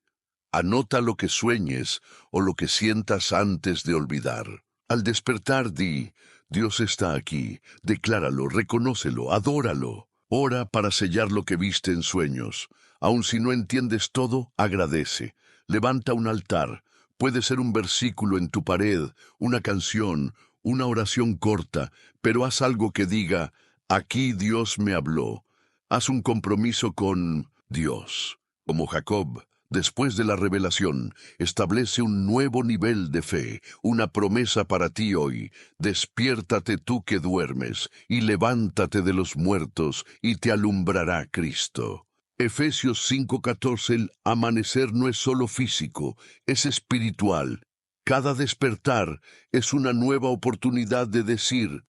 Anota lo que sueñes o lo que sientas antes de olvidar. Al despertar di, Dios está aquí. Decláralo, reconócelo, adóralo. Ora para sellar lo que viste en sueños. Aun si no entiendes todo, agradece. Levanta un altar. Puede ser un versículo en tu pared, una canción, una oración corta, pero haz algo que diga, aquí Dios me habló. Haz un compromiso con Dios. Como Jacob, después de la revelación, establece un nuevo nivel de fe, una promesa para ti hoy. Despiértate tú que duermes, y levántate de los muertos, y te alumbrará Cristo. Efesios 5:14, el amanecer no es solo físico, es espiritual. Cada despertar es una nueva oportunidad de decir,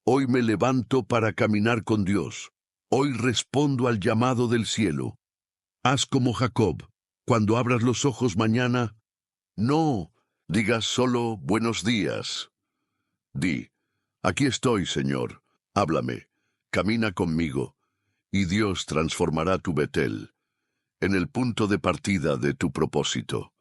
hoy me levanto para caminar con Dios. Hoy respondo al llamado del cielo. Haz como Jacob. Cuando abras los ojos mañana, no digas solo buenos días. Di, aquí estoy, Señor. Háblame, camina conmigo, y Dios transformará tu Betel en el punto de partida de tu propósito.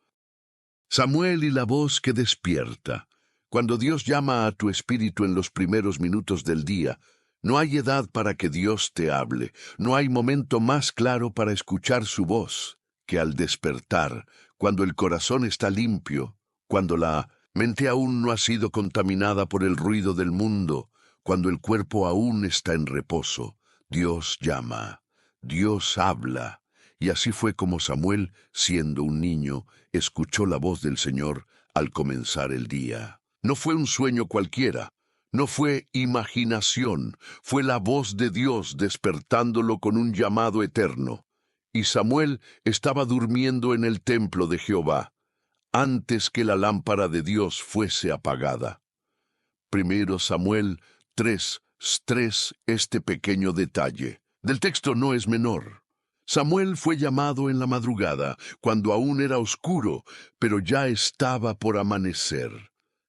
Samuel y la voz que despierta. Cuando Dios llama a tu espíritu en los primeros minutos del día, no hay edad para que Dios te hable, no hay momento más claro para escuchar su voz que al despertar, cuando el corazón está limpio, cuando la mente aún no ha sido contaminada por el ruido del mundo, cuando el cuerpo aún está en reposo. Dios llama, Dios habla. Y así fue como Samuel, siendo un niño, escuchó la voz del Señor al comenzar el día. No fue un sueño cualquiera, no fue imaginación, fue la voz de Dios despertándolo con un llamado eterno. Y Samuel estaba durmiendo en el templo de Jehová, antes que la lámpara de Dios fuese apagada. Primero Samuel 3:3, este pequeño detalle. Del texto no es menor. Samuel fue llamado en la madrugada, cuando aún era oscuro, pero ya estaba por amanecer.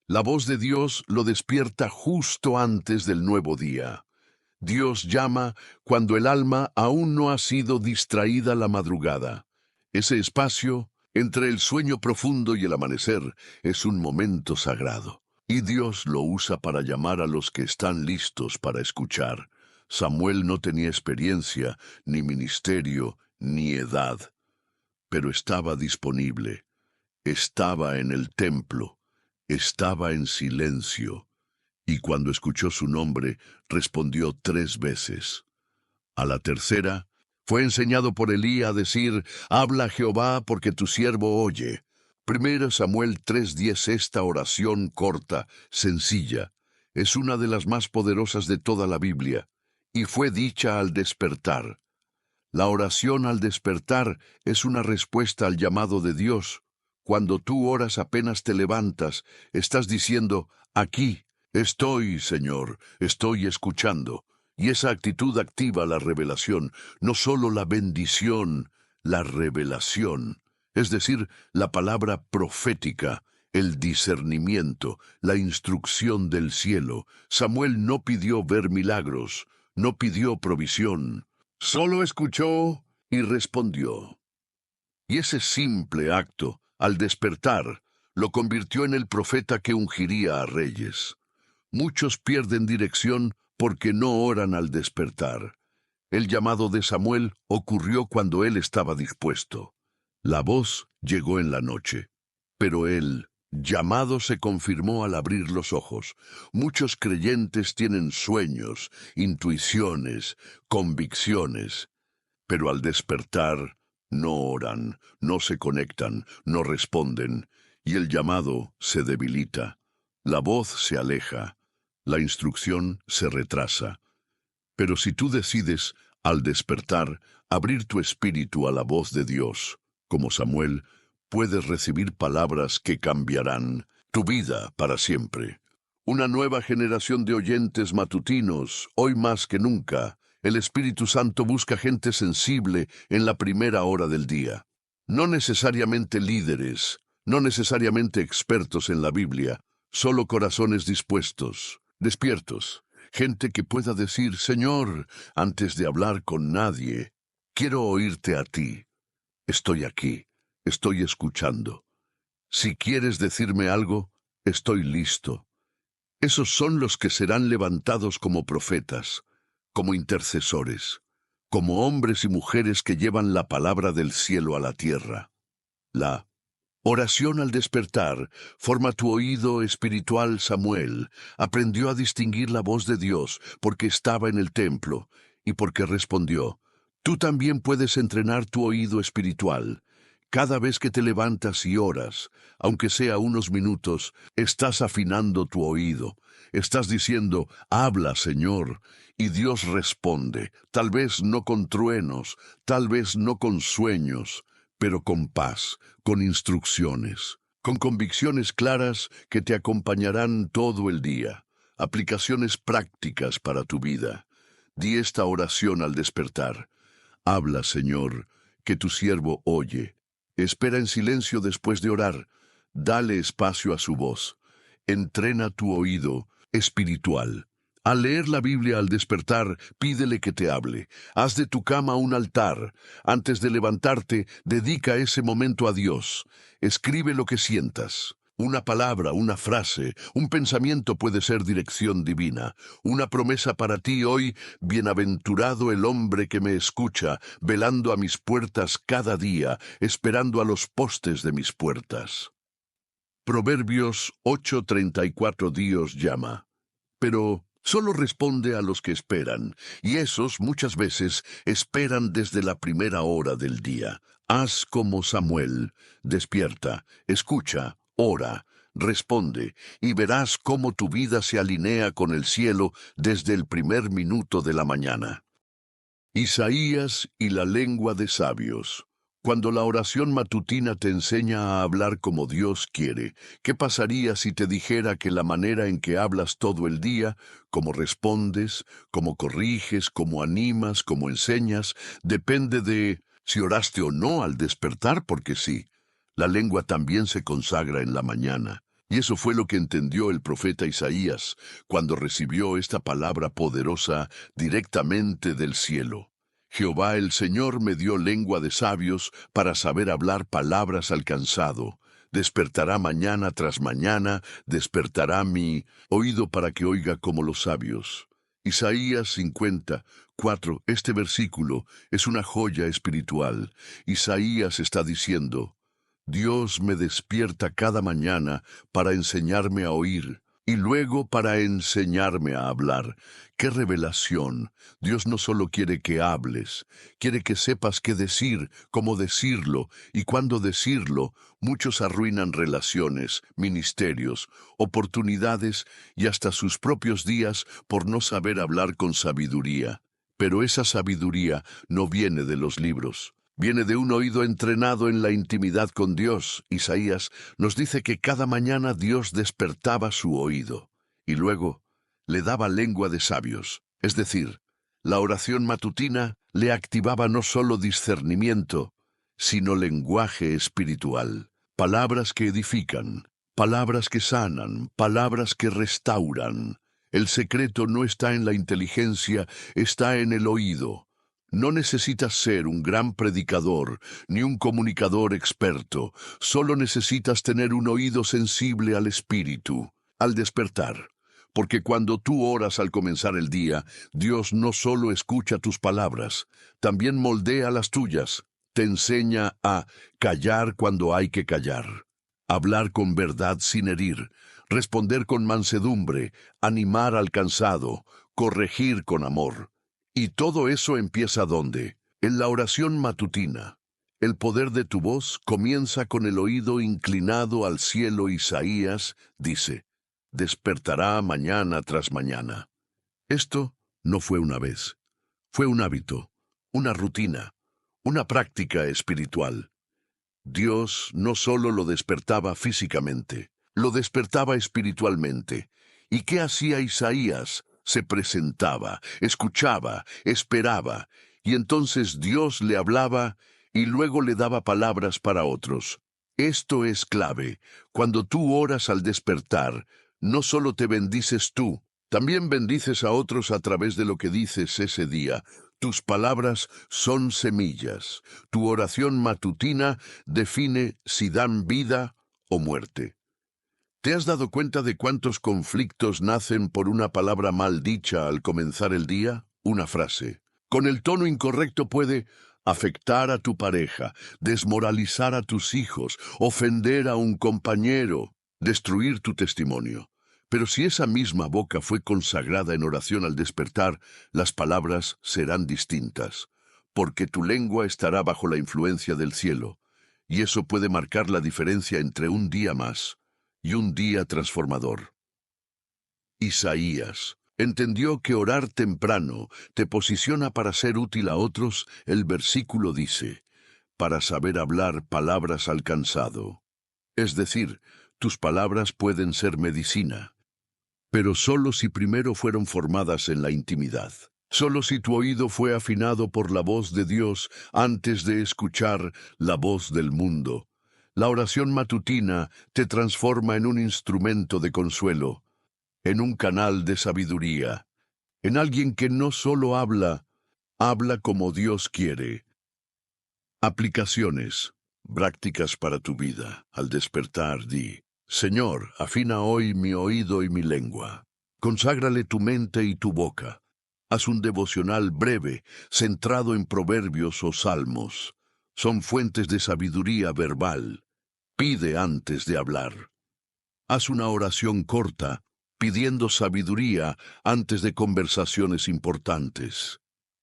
La voz de Dios lo despierta justo antes del nuevo día. Dios llama cuando el alma aún no ha sido distraída la madrugada. Ese espacio entre el sueño profundo y el amanecer es un momento sagrado, y Dios lo usa para llamar a los que están listos para escuchar. Samuel no tenía experiencia, ni ministerio, ni edad, pero estaba disponible. Estaba en el templo, estaba en silencio, y cuando escuchó su nombre, respondió 3 veces. A la tercera, fue enseñado por Elí a decir, habla Jehová porque tu siervo oye. Primero Samuel 3:10, esta oración corta, sencilla, es una de las más poderosas de toda la Biblia, y fue dicha al despertar. La oración al despertar es una respuesta al llamado de Dios. Cuando tú oras apenas te levantas, estás diciendo, aquí estoy, Señor, estoy escuchando. Y esa actitud activa la revelación, no solo la bendición, la revelación, es decir, la palabra profética, el discernimiento, la instrucción del cielo. Samuel no pidió ver milagros, no pidió provisión. Solo escuchó y respondió. Y ese simple acto, al despertar, lo convirtió en el profeta que ungiría a reyes. Muchos pierden dirección porque no oran al despertar. El llamado de Samuel ocurrió cuando él estaba dispuesto. La voz llegó en la noche, pero el llamado se confirmó al abrir los ojos. Muchos creyentes tienen sueños, intuiciones, convicciones, pero al despertar no oran, no se conectan, no responden, y el llamado se debilita. La voz se aleja, la instrucción se retrasa. Pero si tú decides, al despertar, abrir tu espíritu a la voz de Dios, como Samuel, puedes recibir palabras que cambiarán tu vida para siempre. Una nueva generación de oyentes matutinos, hoy más que nunca, el Espíritu Santo busca gente sensible en la primera hora del día. No necesariamente líderes, no necesariamente expertos en la Biblia, solo corazones dispuestos, despiertos. Gente que pueda decir, Señor, antes de hablar con nadie, quiero oírte a ti. Estoy aquí, estoy escuchando. Si quieres decirme algo, estoy listo. Esos son los que serán levantados como profetas, como intercesores, como hombres y mujeres que llevan la palabra del cielo a la tierra. La oración al despertar forma tu oído espiritual. Samuel aprendió a distinguir la voz de Dios porque estaba en el templo y porque respondió. Tú también puedes entrenar tu oído espiritual. Cada vez que te levantas y oras, aunque sea unos minutos, estás afinando tu oído. Estás diciendo, habla, Señor, y Dios responde, tal vez no con truenos, tal vez no con sueños, pero con paz, con instrucciones, con convicciones claras que te acompañarán todo el día, aplicaciones prácticas para tu vida. Di esta oración al despertar. Habla, Señor, que tu siervo oye. Espera en silencio después de orar. Dale espacio a su voz. Entrena tu oído espiritual. Al leer la Biblia al despertar, pídele que te hable. Haz de tu cama un altar. Antes de levantarte, dedica ese momento a Dios. Escribe lo que sientas. Una palabra, una frase, un pensamiento puede ser dirección divina. Una promesa para ti hoy: bienaventurado el hombre que me escucha, velando a mis puertas cada día, esperando a los postes de mis puertas. Proverbios 8:34. Dios llama, pero solo responde a los que esperan, y esos muchas veces esperan desde la primera hora del día. Haz como Samuel, despierta, escucha, ora, responde, y verás cómo tu vida se alinea con el cielo desde el primer minuto de la mañana. Isaías y la lengua de sabios. Cuando la oración matutina te enseña a hablar como Dios quiere, ¿qué pasaría si te dijera que la manera en que hablas todo el día, cómo respondes, cómo corriges, cómo animas, cómo enseñas, depende de si oraste o no al despertar? Porque sí, la lengua también se consagra en la mañana. Y eso fue lo que entendió el profeta Isaías cuando recibió esta palabra poderosa directamente del cielo. Jehová el Señor me dio lengua de sabios para saber hablar palabras al cansado. Despertará mañana tras mañana, despertará mi oído para que oiga como los sabios. Isaías 50:4. Este versículo es una joya espiritual. Isaías está diciendo, Dios me despierta cada mañana para enseñarme a oír y luego para enseñarme a hablar. ¡Qué revelación! Dios no solo quiere que hables, quiere que sepas qué decir, cómo decirlo y cuándo decirlo. Muchos arruinan relaciones, ministerios, oportunidades y hasta sus propios días por no saber hablar con sabiduría. Pero esa sabiduría no viene de los libros. Viene de un oído entrenado en la intimidad con Dios. Isaías nos dice que cada mañana Dios despertaba su oído y luego le daba lengua de sabios. Es decir, la oración matutina le activaba no solo discernimiento, sino lenguaje espiritual. Palabras que edifican, palabras que sanan, palabras que restauran. El secreto no está en la inteligencia, está en el oído. No necesitas ser un gran predicador ni un comunicador experto, solo necesitas tener un oído sensible al espíritu, al despertar. Porque cuando tú oras al comenzar el día, Dios no solo escucha tus palabras, también moldea las tuyas, te enseña a callar cuando hay que callar, hablar con verdad sin herir, responder con mansedumbre, animar al cansado, corregir con amor. Y todo eso empieza ¿dónde? En la oración matutina. El poder de tu voz comienza con el oído inclinado al cielo. Isaías dice, despertará mañana tras mañana. Esto no fue una vez, fue un hábito, una rutina, una práctica espiritual. Dios no solo lo despertaba físicamente, lo despertaba espiritualmente. ¿Y qué hacía Isaías? Se presentaba, escuchaba, esperaba, y entonces Dios le hablaba y luego le daba palabras para otros. Esto es clave. Cuando tú oras al despertar, no solo te bendices tú, también bendices a otros a través de lo que dices ese día. Tus palabras son semillas. Tu oración matutina define si dan vida o muerte. ¿Te has dado cuenta de cuántos conflictos nacen por una palabra mal dicha al comenzar el día? Una frase. Con el tono incorrecto puede afectar a tu pareja, desmoralizar a tus hijos, ofender a un compañero, destruir tu testimonio. Pero si esa misma boca fue consagrada en oración al despertar, las palabras serán distintas, porque tu lengua estará bajo la influencia del cielo, y eso puede marcar la diferencia entre un día más y un día transformador. Isaías entendió que orar temprano te posiciona para ser útil a otros. El versículo dice, para saber hablar palabras al cansado. Es decir, tus palabras pueden ser medicina, pero solo si primero fueron formadas en la intimidad. Solo si tu oído fue afinado por la voz de Dios antes de escuchar la voz del mundo. La oración matutina te transforma en un instrumento de consuelo, en un canal de sabiduría, en alguien que no solo habla, habla como Dios quiere. Aplicaciones, prácticas para tu vida. Al despertar, di, Señor, afina hoy mi oído y mi lengua. Conságrale tu mente y tu boca. Haz un devocional breve, centrado en proverbios o salmos. Son fuentes de sabiduría verbal. Pide antes de hablar. Haz una oración corta, pidiendo sabiduría antes de conversaciones importantes.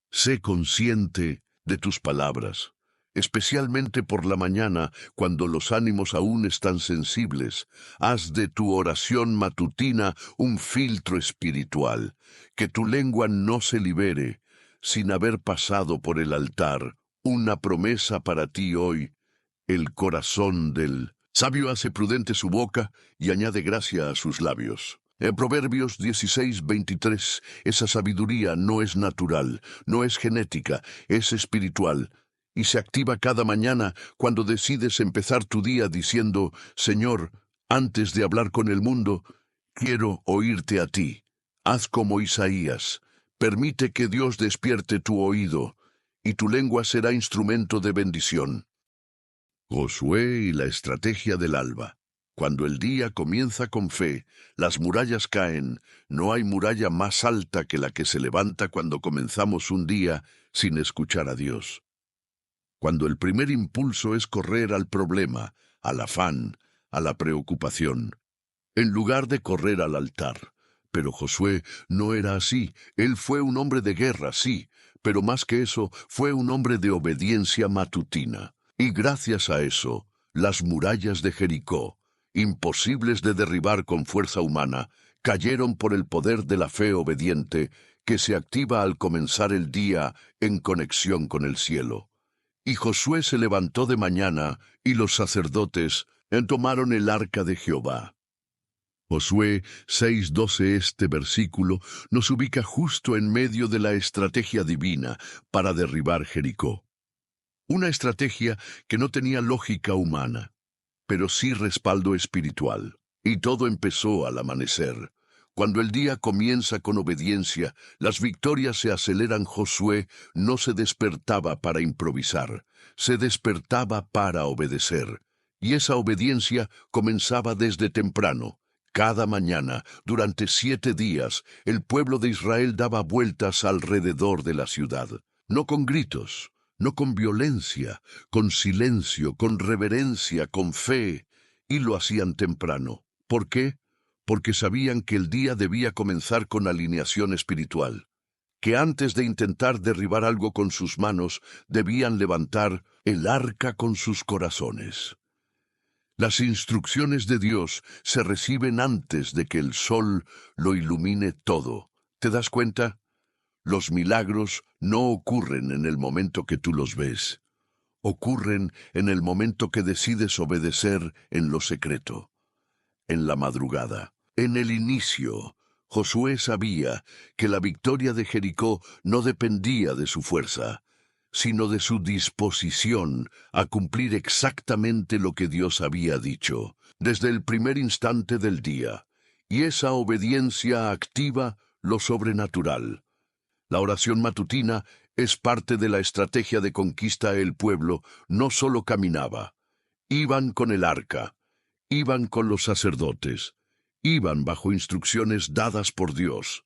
Sé consciente de tus palabras, especialmente por la mañana, cuando los ánimos aún están sensibles. Haz de tu oración matutina un filtro espiritual, que tu lengua no se libere sin haber pasado por el altar. Una promesa para ti hoy, el corazón del sabio hace prudente su boca y añade gracia a sus labios. En Proverbios 16:23, esa sabiduría no es natural, no es genética, es espiritual, y se activa cada mañana cuando decides empezar tu día diciendo, Señor, antes de hablar con el mundo, quiero oírte a ti. Haz como Isaías, permite que Dios despierte tu oído, y tu lengua será instrumento de bendición. Josué y la estrategia del alba. Cuando el día comienza con fe, las murallas caen. No hay muralla más alta que la que se levanta cuando comenzamos un día sin escuchar a Dios. Cuando el primer impulso es correr al problema, al afán, a la preocupación, en lugar de correr al altar. Pero Josué no era así. Él fue un hombre de guerra, sí, pero más que eso, fue un hombre de obediencia matutina. Y gracias a eso, las murallas de Jericó, imposibles de derribar con fuerza humana, cayeron por el poder de la fe obediente que se activa al comenzar el día en conexión con el cielo. Y Josué se levantó de mañana, y los sacerdotes tomaron el arca de Jehová. Josué 6:12. Este versículo nos ubica justo en medio de la estrategia divina para derribar Jericó. Una estrategia que no tenía lógica humana, pero sí respaldo espiritual. Y todo empezó al amanecer. Cuando el día comienza con obediencia, las victorias se aceleran. Josué no se despertaba para improvisar, se despertaba para obedecer. Y esa obediencia comenzaba desde temprano. Cada mañana, durante 7 días, el pueblo de Israel daba vueltas alrededor de la ciudad, no con gritos, no con violencia, con silencio, con reverencia, con fe, y lo hacían temprano. ¿Por qué? Porque sabían que el día debía comenzar con alineación espiritual, que antes de intentar derribar algo con sus manos, debían levantar el arca con sus corazones. Las instrucciones de Dios se reciben antes de que el sol lo ilumine todo. ¿Te das cuenta? Los milagros no ocurren en el momento que tú los ves. Ocurren en el momento que decides obedecer en lo secreto, en la madrugada. En el inicio, Josué sabía que la victoria de Jericó no dependía de su fuerza, sino de su disposición a cumplir exactamente lo que Dios había dicho, desde el primer instante del día. Y esa obediencia activa lo sobrenatural. La oración matutina es parte de la estrategia de conquista. El pueblo no solo caminaba, iban con el arca, Iban con los sacerdotes, iban bajo instrucciones dadas por Dios.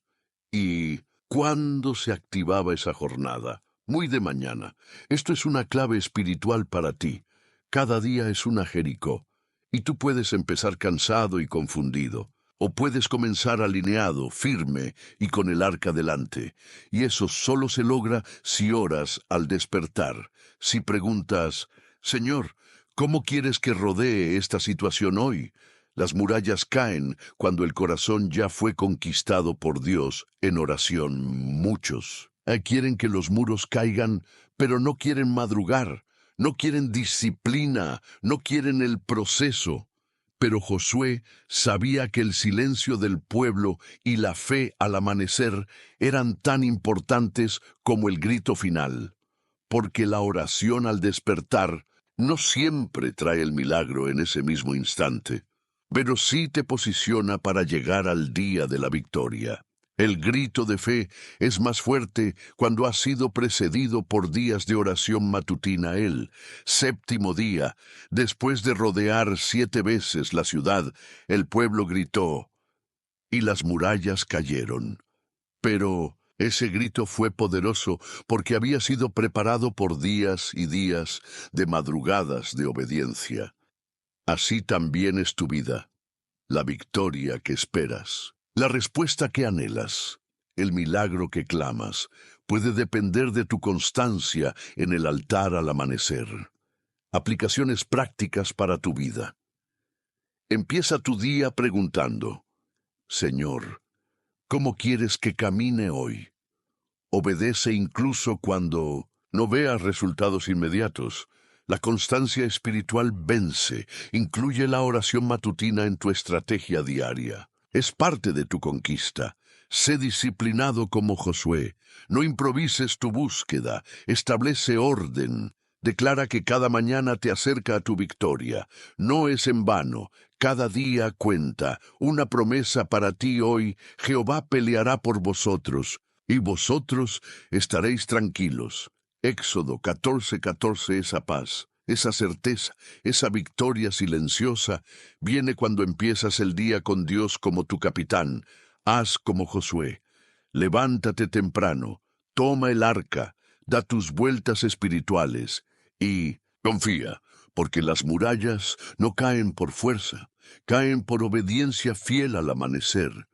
¿Y cuándo se activaba esa jornada? Muy de mañana. Esto es una clave espiritual para ti. Cada día es una Jericó, y tú puedes empezar cansado y confundido, o puedes comenzar alineado, firme y con el arca delante. Y eso solo se logra si oras al despertar, si preguntas, Señor, ¿cómo quieres que rodee esta situación hoy? Las murallas caen cuando el corazón ya fue conquistado por Dios en oración. Muchos quieren que los muros caigan, pero no quieren madrugar, no quieren disciplina, no quieren el proceso. Pero Josué sabía que el silencio del pueblo y la fe al amanecer eran tan importantes como el grito final, porque la oración al despertar no siempre trae el milagro en ese mismo instante, pero sí te posiciona para llegar al día de la victoria. El grito de fe es más fuerte cuando ha sido precedido por días de oración matutina. El séptimo día, después de rodear 7 veces la ciudad, el pueblo gritó, y las murallas cayeron. Pero ese grito fue poderoso porque había sido preparado por días y días de madrugadas de obediencia. Así también es tu vida, la victoria que esperas, la respuesta que anhelas, el milagro que clamas, puede depender de tu constancia en el altar al amanecer. Aplicaciones prácticas para tu vida. Empieza tu día preguntando, Señor, ¿cómo quieres que camine hoy? Obedece incluso cuando no veas resultados inmediatos. La constancia espiritual vence. Incluye la oración matutina en tu estrategia diaria. Es parte de tu conquista. Sé disciplinado como Josué. No improvises tu búsqueda. Establece orden. Declara que cada mañana te acerca a tu victoria. No es en vano. Cada día cuenta. Una promesa para ti hoy. Jehová peleará por vosotros, y vosotros estaréis tranquilos. Éxodo 14:14. Esa paz, esa certeza, esa victoria silenciosa viene cuando empiezas el día con Dios como tu capitán. Haz como Josué. Levántate temprano, toma el arca, da tus vueltas espirituales y confía, porque las murallas no caen por fuerza, caen por obediencia fiel al amanecer.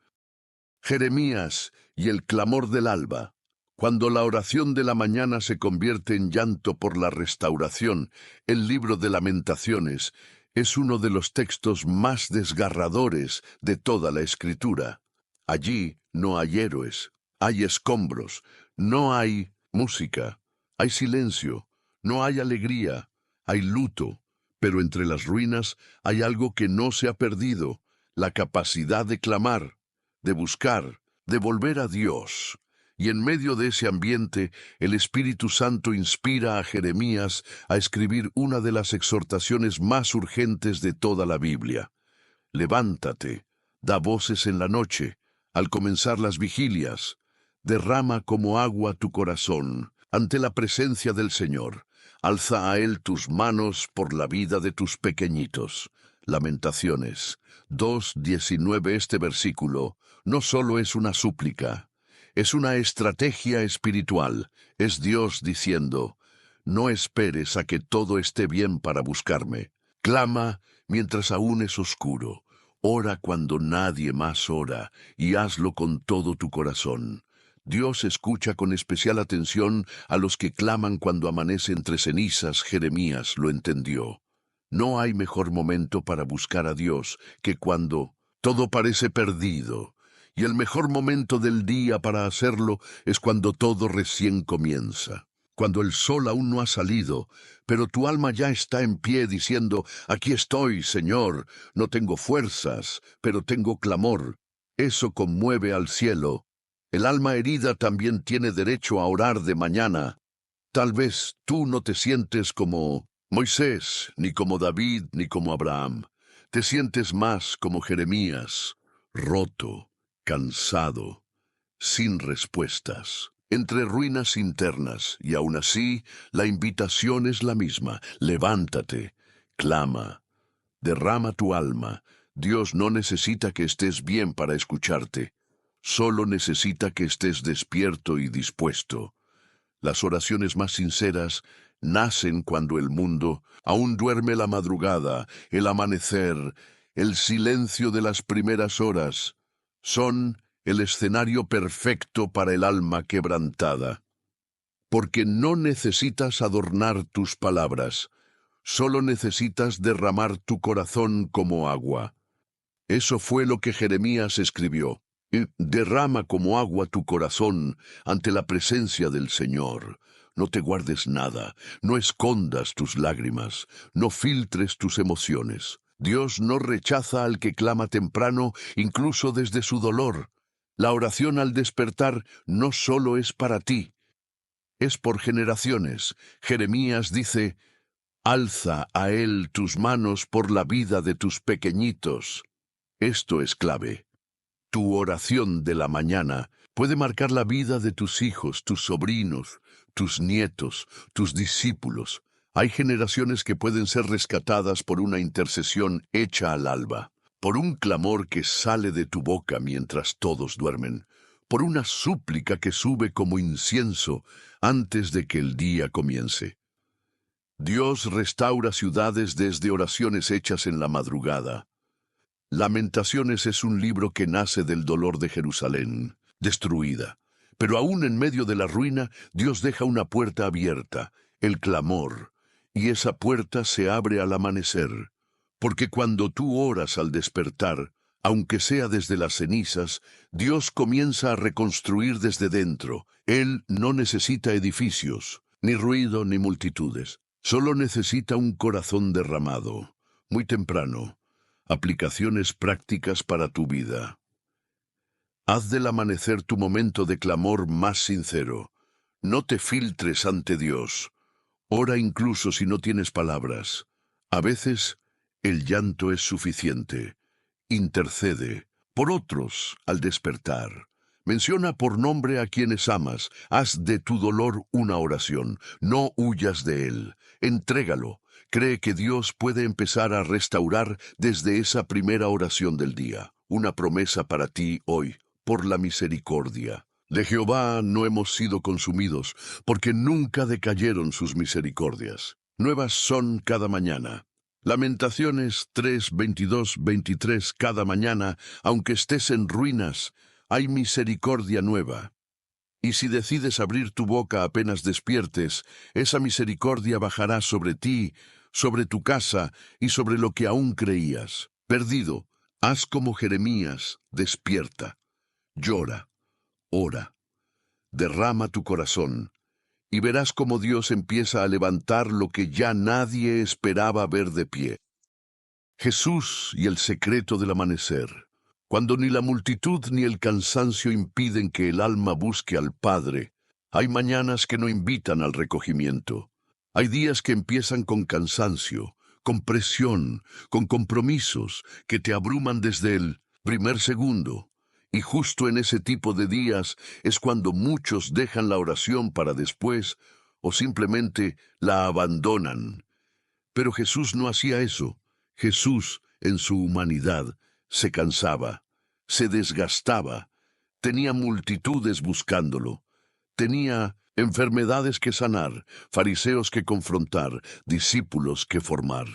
Jeremías y el clamor del alba. Cuando la oración de la mañana se convierte en llanto por la restauración, el libro de Lamentaciones es uno de los textos más desgarradores de toda la Escritura. Allí no hay héroes, hay escombros, no hay música, hay silencio, no hay alegría, hay luto, pero entre las ruinas hay algo que no se ha perdido, la capacidad de clamar, de buscar, de volver a Dios. Y en medio de ese ambiente, el Espíritu Santo inspira a Jeremías a escribir una de las exhortaciones más urgentes de toda la Biblia. Levántate, da voces en la noche, al comenzar las vigilias, derrama como agua tu corazón ante la presencia del Señor. Alza a Él tus manos por la vida de tus pequeñitos. Lamentaciones 2:19. Este versículo no solo es una súplica, es una estrategia espiritual. Es Dios diciendo, no esperes a que todo esté bien para buscarme. Clama mientras aún es oscuro. Ora cuando nadie más ora, y hazlo con todo tu corazón. Dios escucha con especial atención a los que claman cuando amanece entre cenizas. Jeremías lo entendió. No hay mejor momento para buscar a Dios que cuando todo parece perdido, y el mejor momento del día para hacerlo es cuando todo recién comienza, cuando el sol aún no ha salido, pero tu alma ya está en pie diciendo, aquí estoy, Señor, no tengo fuerzas, pero tengo clamor. Eso conmueve al cielo. El alma herida también tiene derecho a orar de mañana. Tal vez tú no te sientes como Moisés, ni como David, ni como Abraham. Te sientes más como Jeremías, roto, cansado, sin respuestas, entre ruinas internas, y aún así la invitación es la misma. Levántate, clama, Derrama tu alma. Dios no necesita que estés bien para escucharte. Solo necesita que estés despierto y dispuesto. Las oraciones más sinceras nacen cuando el mundo aún duerme la madrugada, el amanecer, el silencio de las primeras horas. Son el escenario perfecto para el alma quebrantada. Porque no necesitas adornar tus palabras, solo necesitas derramar tu corazón como agua. Eso fue lo que Jeremías escribió. Derrama como agua tu corazón ante la presencia del Señor. No te guardes nada, no escondas tus lágrimas, no filtres tus emociones. Dios no rechaza al que clama temprano, incluso desde su dolor. La oración al despertar no solo es para ti, es por generaciones. Jeremías dice, alza a él tus manos por la vida de tus pequeñitos. Esto es clave. Tu oración de la mañana puede marcar la vida de tus hijos, tus sobrinos, tus nietos, tus discípulos. Hay generaciones que pueden ser rescatadas por una intercesión hecha al alba, por un clamor que sale de tu boca mientras todos duermen, por una súplica que sube como incienso antes de que el día comience. Dios restaura ciudades desde oraciones hechas en la madrugada. Lamentaciones es un libro que nace del dolor de Jerusalén, destruida. Pero aún en medio de la ruina, Dios deja una puerta abierta, el clamor, y esa puerta se abre al amanecer. Porque cuando tú oras al despertar, aunque sea desde las cenizas, Dios comienza a reconstruir desde dentro. Él no necesita edificios, ni ruido, ni multitudes. Solo necesita un corazón derramado, muy temprano. Aplicaciones prácticas para tu vida. Haz del amanecer tu momento de clamor más sincero. No te filtres ante Dios. Ora incluso si no tienes palabras. A veces, el llanto es suficiente. Intercede por otros al despertar. Menciona por nombre a quienes amas. Haz de tu dolor una oración. No huyas de él. Entrégalo. Cree que Dios puede empezar a restaurar desde esa primera oración del día. Una promesa para ti hoy, por la misericordia. De Jehová no hemos sido consumidos, porque nunca decayeron sus misericordias. Nuevas son cada mañana. Lamentaciones 3, 22, 23 cada mañana, aunque estés en ruinas, hay misericordia nueva. Y si decides abrir tu boca apenas despiertes, esa misericordia bajará sobre ti, sobre tu casa y sobre lo que aún creías. Perdido, haz como Jeremías, despierta, llora, ora, derrama tu corazón, y verás cómo Dios empieza a levantar lo que ya nadie esperaba ver de pie. Jesús y el secreto del amanecer. Cuando ni la multitud ni el cansancio impiden que el alma busque al Padre, hay mañanas que no invitan al recogimiento. Hay días que empiezan con cansancio, con presión, con compromisos que te abruman desde el primer segundo. Y justo en ese tipo de días es cuando muchos dejan la oración para después o simplemente la abandonan. Pero Jesús no hacía eso. Jesús, en su humanidad, se cansaba, se desgastaba, tenía multitudes buscándolo, tenía enfermedades que sanar, fariseos que confrontar, discípulos que formar.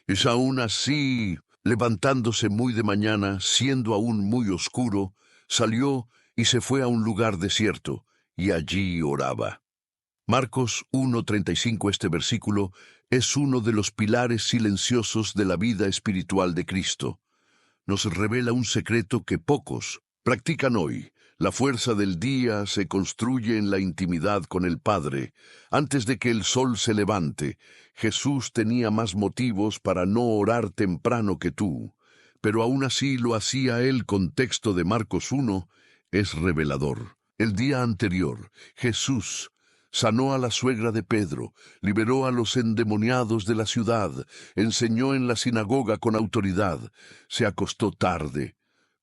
Es aún así, levantándose muy de mañana, siendo aún muy oscuro, salió y se fue a un lugar desierto, y allí oraba. Marcos 1:35. Este versículo es uno de los pilares silenciosos de la vida espiritual de Cristo. Nos revela un secreto que pocos practican hoy. La fuerza del día se construye en la intimidad con el Padre. Antes de que el sol se levante, Jesús tenía más motivos para no orar temprano que tú. Pero aún así lo hacía él. Contexto de Marcos 1 es revelador. El día anterior, Jesús sanó a la suegra de Pedro, liberó a los endemoniados de la ciudad, enseñó en la sinagoga con autoridad, se acostó tarde,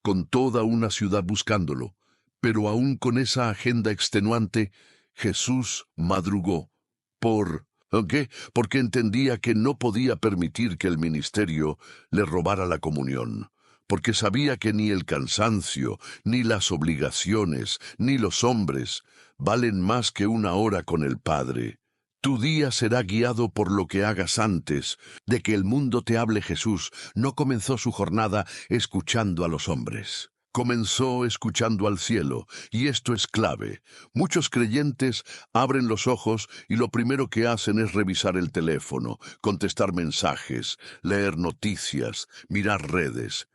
con toda una ciudad buscándolo, pero aún con esa agenda extenuante, Jesús madrugó por ¿Ok? Porque entendía que no podía permitir que el ministerio le robara la comunión. Porque sabía que ni el cansancio, ni las obligaciones, ni los hombres valen más que una hora con el Padre. Tu día será guiado por lo que hagas antes de que el mundo te hable. Jesús no comenzó su jornada escuchando a los hombres. Comenzó escuchando al cielo, y esto es clave. Muchos creyentes abren los ojos y lo primero que hacen es revisar el teléfono, contestar mensajes, leer noticias, mirar redes.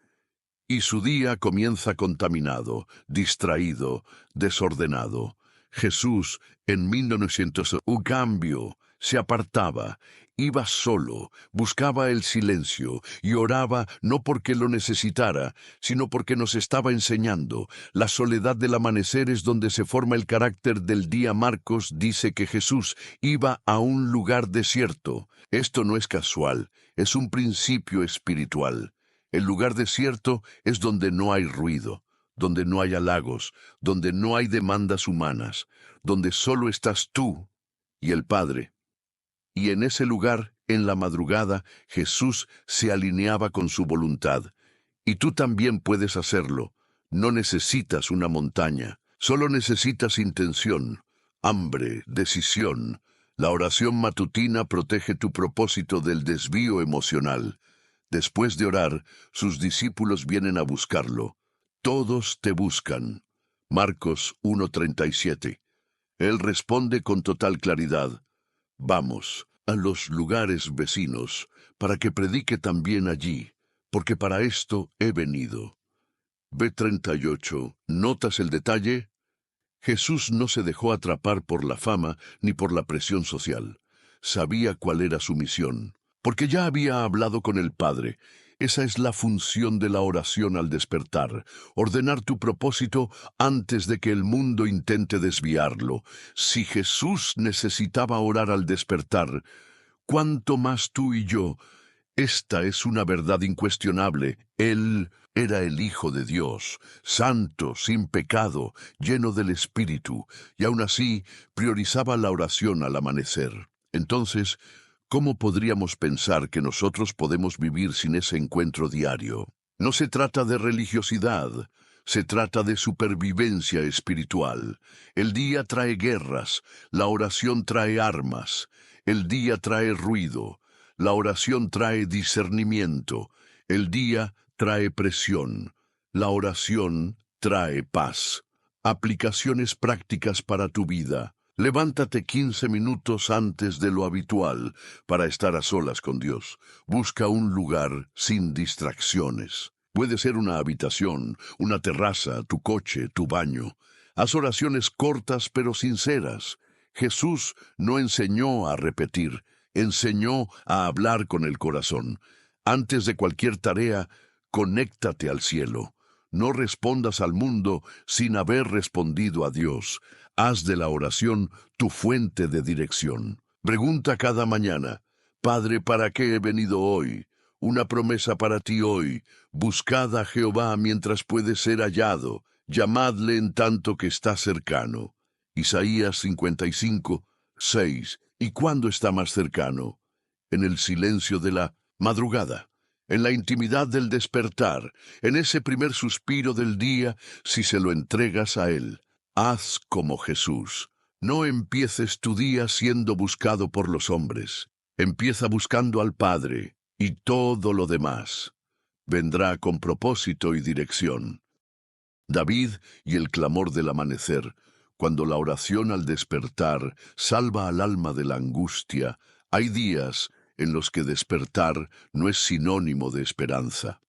Y su día comienza contaminado, distraído, desordenado. Jesús, en 1900, un cambio, se apartaba, iba solo, buscaba el silencio y oraba no porque lo necesitara, sino porque nos estaba enseñando. La soledad del amanecer es donde se forma el carácter del día. Marcos dice que Jesús iba a un lugar desierto. Esto no es casual, es un principio espiritual. El lugar desierto es donde no hay ruido, donde no hay halagos, donde no hay demandas humanas, donde solo estás tú y el Padre. Y en ese lugar, en la madrugada, Jesús se alineaba con su voluntad. Y tú también puedes hacerlo. No necesitas una montaña, solo necesitas intención, hambre, decisión. La oración matutina protege tu propósito del desvío emocional. Después de orar, sus discípulos vienen a buscarlo. Todos te buscan. Marcos 1:37. Él responde con total claridad: Vamos a los lugares vecinos, para que predique también allí, porque para esto he venido. B38. ¿Notas el detalle? Jesús no se dejó atrapar por la fama ni por la presión social. Sabía cuál era su misión, porque ya había hablado con el Padre. Esa es la función de la oración al despertar, ordenar tu propósito antes de que el mundo intente desviarlo. Si Jesús necesitaba orar al despertar, ¿cuánto más tú y yo? Esta es una verdad incuestionable. Él era el Hijo de Dios, santo, sin pecado, lleno del Espíritu, y aún así priorizaba la oración al amanecer. Entonces, ¿cómo podríamos pensar que nosotros podemos vivir sin ese encuentro diario? No se trata de religiosidad, se trata de supervivencia espiritual. El día trae guerras, la oración trae armas, el día trae ruido, la oración trae discernimiento, el día trae presión, la oración trae paz. Aplicaciones prácticas para tu vida. Levántate 15 minutos antes de lo habitual para estar a solas con Dios. Busca un lugar sin distracciones. Puede ser una habitación, una terraza, tu coche, tu baño. Haz oraciones cortas pero sinceras. Jesús no enseñó a repetir, enseñó a hablar con el corazón. Antes de cualquier tarea, conéctate al cielo. No respondas al mundo sin haber respondido a Dios. Haz de la oración tu fuente de dirección. Pregunta cada mañana: Padre, ¿para qué he venido hoy? Una promesa para ti hoy: buscad a Jehová mientras puede ser hallado, llamadle en tanto que está cercano. Isaías 55:6. ¿Y cuándo está más cercano? En el silencio de la madrugada, en la intimidad del despertar, en ese primer suspiro del día, si se lo entregas a Él. Haz como Jesús. No empieces tu día siendo buscado por los hombres. Empieza buscando al Padre, y todo lo demás vendrá con propósito y dirección. David y el clamor del amanecer. Cuando la oración al despertar salva al alma de la angustia, hay días en los que despertar no es sinónimo de esperanza.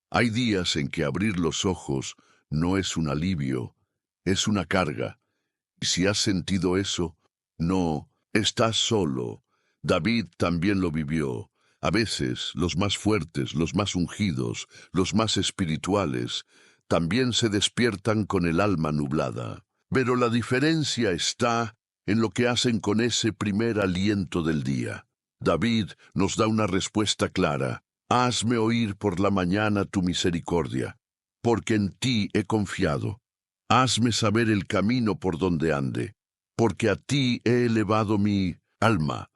Hay días en que abrir los ojos no es un alivio, es una carga. Y si has sentido eso, no, estás solo. David también lo vivió. A veces, los más fuertes, los más ungidos, los más espirituales, también se despiertan con el alma nublada. Pero la diferencia está en lo que hacen con ese primer aliento del día. David nos da una respuesta clara: Hazme oír por la mañana tu misericordia, porque en ti he confiado. Hazme saber el camino por donde ande, porque a ti he elevado mi alma.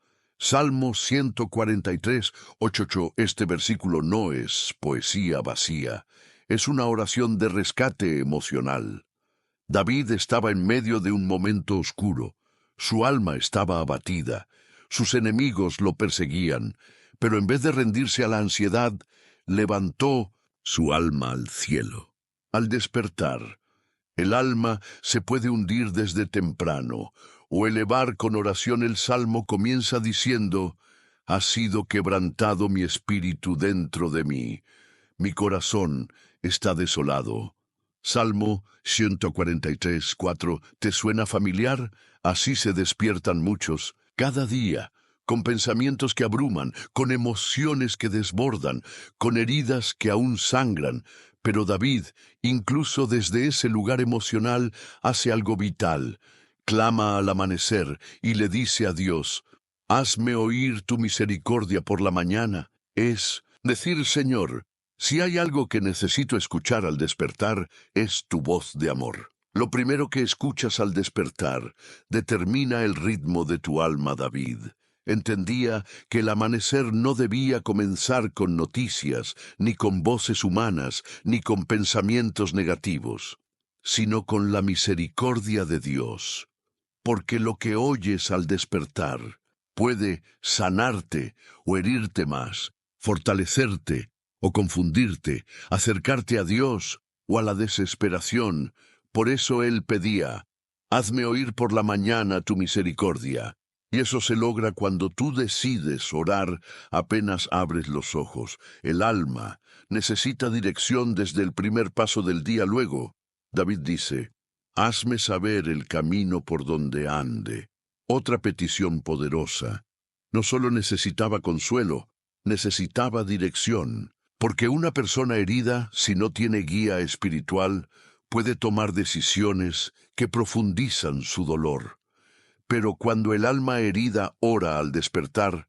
Salmo 143, 8. Este versículo no es poesía vacía, es una oración de rescate emocional. David estaba en medio de un momento oscuro. Su alma estaba abatida. Sus enemigos lo perseguían, pero en vez de rendirse a la ansiedad, levantó su alma al cielo. Al despertar, el alma se puede hundir desde temprano, o elevar con oración. El salmo comienza diciendo: «Ha sido quebrantado mi espíritu dentro de mí. Mi corazón está desolado». Salmo 143, 4. ¿Te suena familiar? Así se despiertan muchos, cada día, con pensamientos que abruman, con emociones que desbordan, con heridas que aún sangran. Pero David, incluso desde ese lugar emocional, hace algo vital. Clama al amanecer y le dice a Dios: «Hazme oír tu misericordia por la mañana». Es decir: «Señor, si hay algo que necesito escuchar al despertar, es tu voz de amor». Lo primero que escuchas al despertar determina el ritmo de tu alma. David entendía que el amanecer no debía comenzar con noticias, ni con voces humanas, ni con pensamientos negativos, sino con la misericordia de Dios. Porque lo que oyes al despertar puede sanarte o herirte más, fortalecerte o confundirte, acercarte a Dios o a la desesperación. Por eso él pedía: «Hazme oír por la mañana tu misericordia». Y eso se logra cuando tú decides orar apenas abres los ojos. El alma necesita dirección desde el primer paso del día. Luego, David dice: «Hazme saber el camino por donde ande». Otra petición poderosa. No solo necesitaba consuelo, necesitaba dirección. Porque una persona herida, si no tiene guía espiritual, puede tomar decisiones que profundizan su dolor. Pero cuando el alma herida ora al despertar,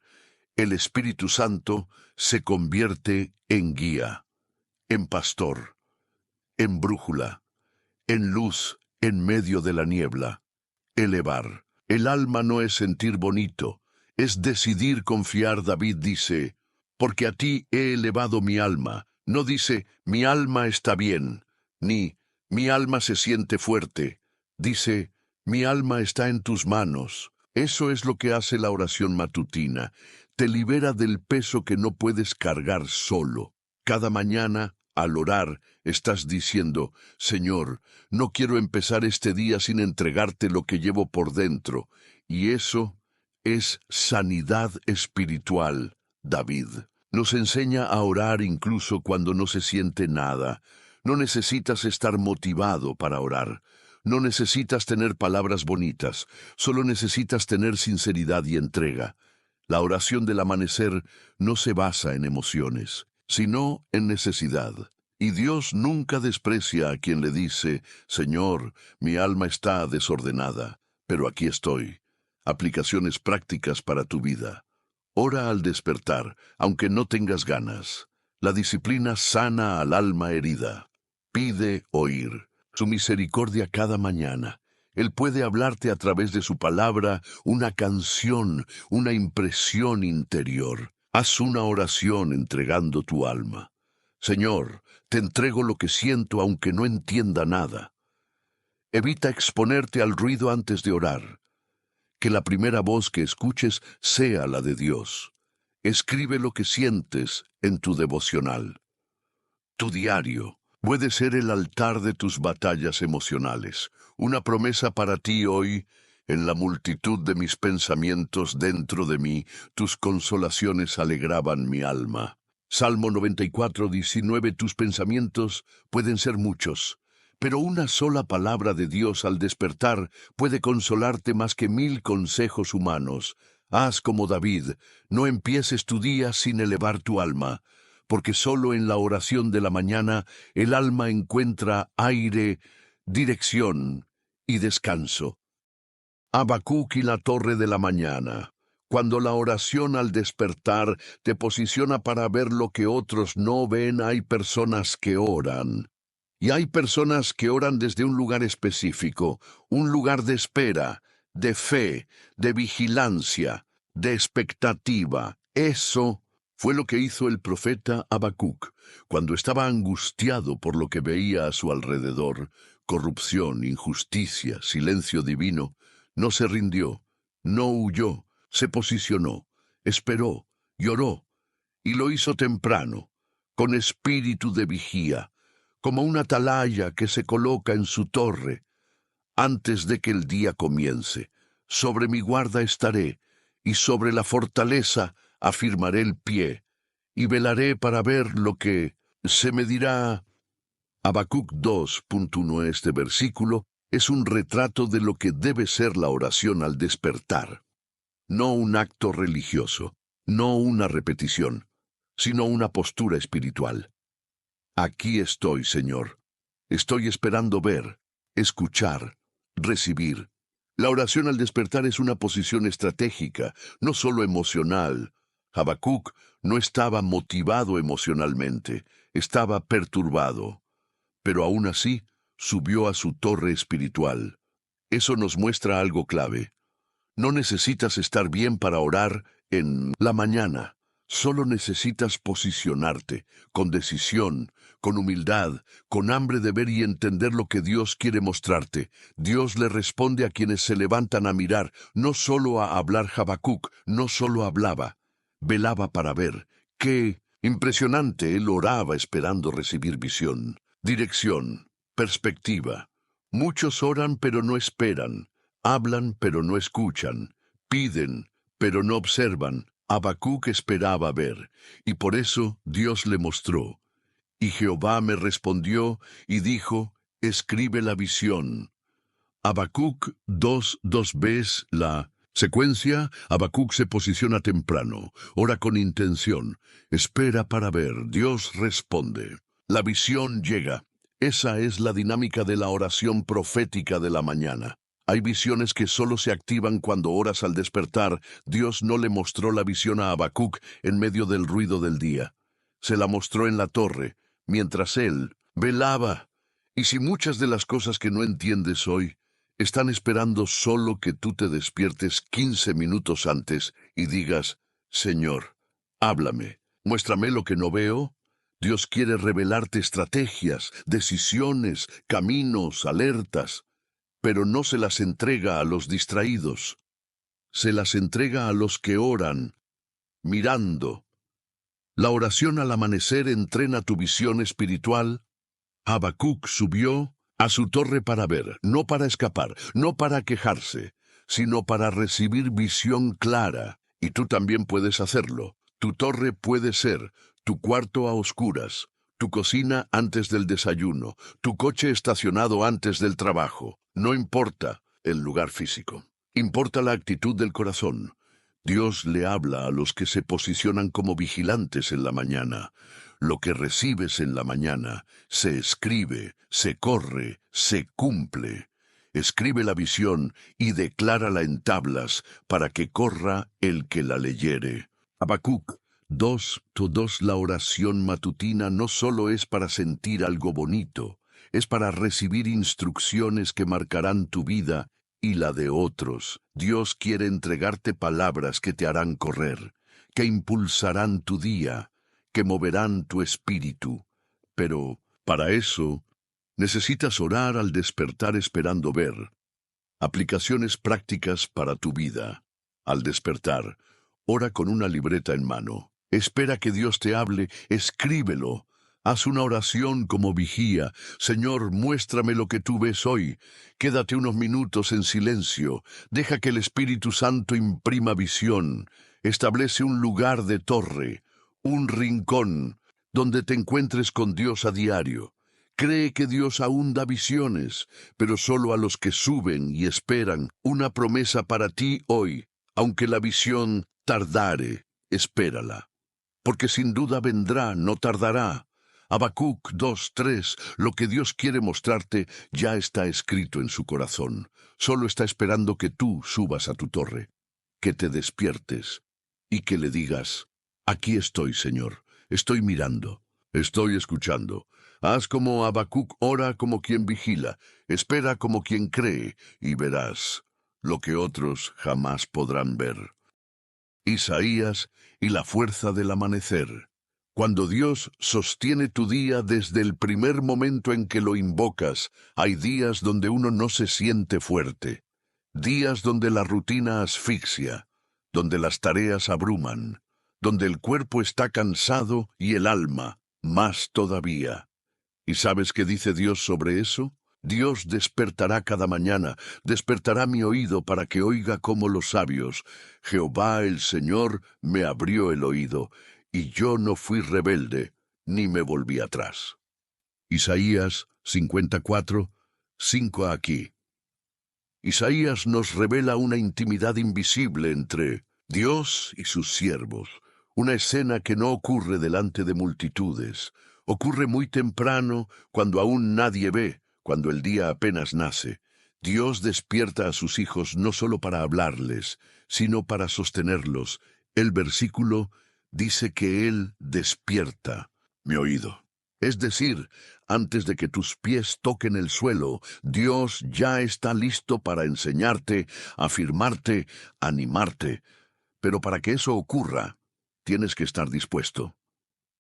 el Espíritu Santo se convierte en guía, en pastor, en brújula, en luz en medio de la niebla. Elevar. El alma no es sentir bonito, es decidir confiar. David dice: «Porque a ti he elevado mi alma». No dice: «Mi alma está bien», ni «Mi alma se siente fuerte». Dice: «Mi alma está en tus manos». Eso es lo que hace la oración matutina. Te libera del peso que no puedes cargar solo. Cada mañana, al orar, estás diciendo: «Señor, no quiero empezar este día sin entregarte lo que llevo por dentro». Y eso es sanidad espiritual. David nos enseña a orar incluso cuando no se siente nada. No necesitas estar motivado para orar. No necesitas tener palabras bonitas. Solo necesitas tener sinceridad y entrega. La oración del amanecer no se basa en emociones, sino en necesidad. Y Dios nunca desprecia a quien le dice: «Señor, mi alma está desordenada, pero aquí estoy». Aplicaciones prácticas para tu vida. Ora al despertar, aunque no tengas ganas. La disciplina sana al alma herida. Pide oír su misericordia cada mañana. Él puede hablarte a través de su palabra, una canción, una impresión interior. Haz una oración entregando tu alma. «Señor, te entrego lo que siento aunque no entienda nada». Evita exponerte al ruido antes de orar. Que la primera voz que escuches sea la de Dios. Escribe lo que sientes en tu devocional. Tu diario puede ser el altar de tus batallas emocionales. Una promesa para ti hoy: «En la multitud de mis pensamientos dentro de mí, tus consolaciones alegraban mi alma». Salmo 94, 19. Tus pensamientos pueden ser muchos, pero una sola palabra de Dios al despertar puede consolarte más que 1000 consejos humanos. Haz como David, no empieces tu día sin elevar tu alma, porque solo en la oración de la mañana el alma encuentra aire, dirección y descanso. Habacuc y la torre de la mañana. Cuando la oración al despertar te posiciona para ver lo que otros no ven, hay personas que oran. Y hay personas que oran desde un lugar específico, un lugar de espera, de fe, de vigilancia. de expectativa. Eso fue lo que hizo el profeta Habacuc cuando estaba angustiado por lo que veía a su alrededor: corrupción, injusticia, silencio divino. No se rindió, no huyó, se posicionó, esperó, lloró, y lo hizo temprano, con espíritu de vigía, como una atalaya que se coloca en su torre antes de que el día comience. Sobre mi guarda estaré, y sobre la fortaleza afirmaré el pie, y velaré para ver lo que se me dirá. Habacuc 2.1. Este versículo es un retrato de lo que debe ser la oración al despertar. No un acto religioso, no una repetición, sino una postura espiritual. Aquí estoy, Señor. Estoy esperando ver, escuchar, recibir. La oración al despertar es una posición estratégica, no solo emocional. Habacuc no estaba motivado emocionalmente, estaba perturbado, pero aún así subió a su torre espiritual. Eso nos muestra algo clave. No necesitas estar bien para orar en la mañana. Solo necesitas posicionarte, con decisión, con humildad, con hambre de ver y entender lo que Dios quiere mostrarte. Dios le responde a quienes se levantan a mirar, no solo a hablar. Habacuc no solo hablaba, velaba para ver. ¡Qué impresionante! Él oraba esperando recibir visión, dirección, perspectiva. Muchos oran pero no esperan. Hablan pero no escuchan, piden pero no observan. Habacuc esperaba ver, y por eso Dios le mostró. Y Jehová me respondió y dijo: escribe la visión. Habacuc 2:2. ¿Ves la secuencia? Habacuc se posiciona temprano, ora con intención, espera para ver, Dios responde. La visión llega. Esa es la dinámica de la oración profética de la mañana. Hay visiones que solo se activan cuando oras al despertar. Dios no le mostró la visión a Habacuc en medio del ruido del día. Se la mostró en la torre, mientras él velaba. Y si muchas de las cosas que no entiendes hoy están esperando solo que tú te despiertes 15 minutos antes y digas: Señor, háblame, muéstrame lo que no veo. Dios quiere revelarte estrategias, decisiones, caminos, alertas, pero no se las entrega a los distraídos. Se las entrega a los que oran, mirando. La oración al amanecer entrena tu visión espiritual. Habacuc subió a su torre para ver, no para escapar, no para quejarse, sino para recibir visión clara. Y tú también puedes hacerlo. Tu torre puede ser tu cuarto a oscuras, tu cocina antes del desayuno, tu coche estacionado antes del trabajo. No importa el lugar físico, importa la actitud del corazón. Dios le habla a los que se posicionan como vigilantes en la mañana. Lo que recibes en la mañana se escribe, se corre, se cumple. Escribe la visión y declárala en tablas para que corra el que la leyere. Habacuc 2:2. La oración matutina no solo es para sentir algo bonito, es para recibir instrucciones que marcarán tu vida y la de otros. Dios quiere entregarte palabras que te harán correr, que impulsarán tu día, que moverán tu espíritu. Pero para eso necesitas orar al despertar esperando ver. Aplicaciones prácticas para tu vida. Al despertar, ora con una libreta en mano. Espera que Dios te hable, escríbelo. Haz una oración como vigía. Señor, muéstrame lo que tú ves hoy. Quédate unos minutos en silencio. Deja que el Espíritu Santo imprima visión. Establece un lugar de torre, un rincón, donde te encuentres con Dios a diario. Cree que Dios aún da visiones, pero solo a los que suben y esperan una promesa para ti hoy. Aunque la visión tardare, espérala, porque sin duda vendrá, no tardará. Habacuc 2:3. Lo que Dios quiere mostrarte ya está escrito en su corazón. Solo está esperando que tú subas a tu torre, que te despiertes y que le digas: aquí estoy, Señor, estoy mirando, estoy escuchando. Haz como Habacuc, ora como quien vigila, espera como quien cree, y verás lo que otros jamás podrán ver. Isaías y la fuerza del amanecer. Cuando Dios sostiene tu día desde el primer momento en que lo invocas, hay días donde uno no se siente fuerte, días donde la rutina asfixia, donde las tareas abruman, donde el cuerpo está cansado y el alma más todavía. ¿Y sabes qué dice Dios sobre eso? Dios despertará cada mañana, despertará mi oído para que oiga como los sabios. Jehová el Señor me abrió el oído, y yo no fui rebelde, ni me volví atrás. Isaías 54, 5 aquí. Isaías nos revela una intimidad invisible entre Dios y sus siervos, una escena que no ocurre delante de multitudes, ocurre muy temprano, cuando aún nadie ve, cuando el día apenas nace. Dios despierta a sus hijos no solo para hablarles, sino para sostenerlos. El versículo dice que Él despierta mi oído. Es decir, antes de que tus pies toquen el suelo, Dios ya está listo para enseñarte, afirmarte, animarte. Pero para que eso ocurra, tienes que estar dispuesto.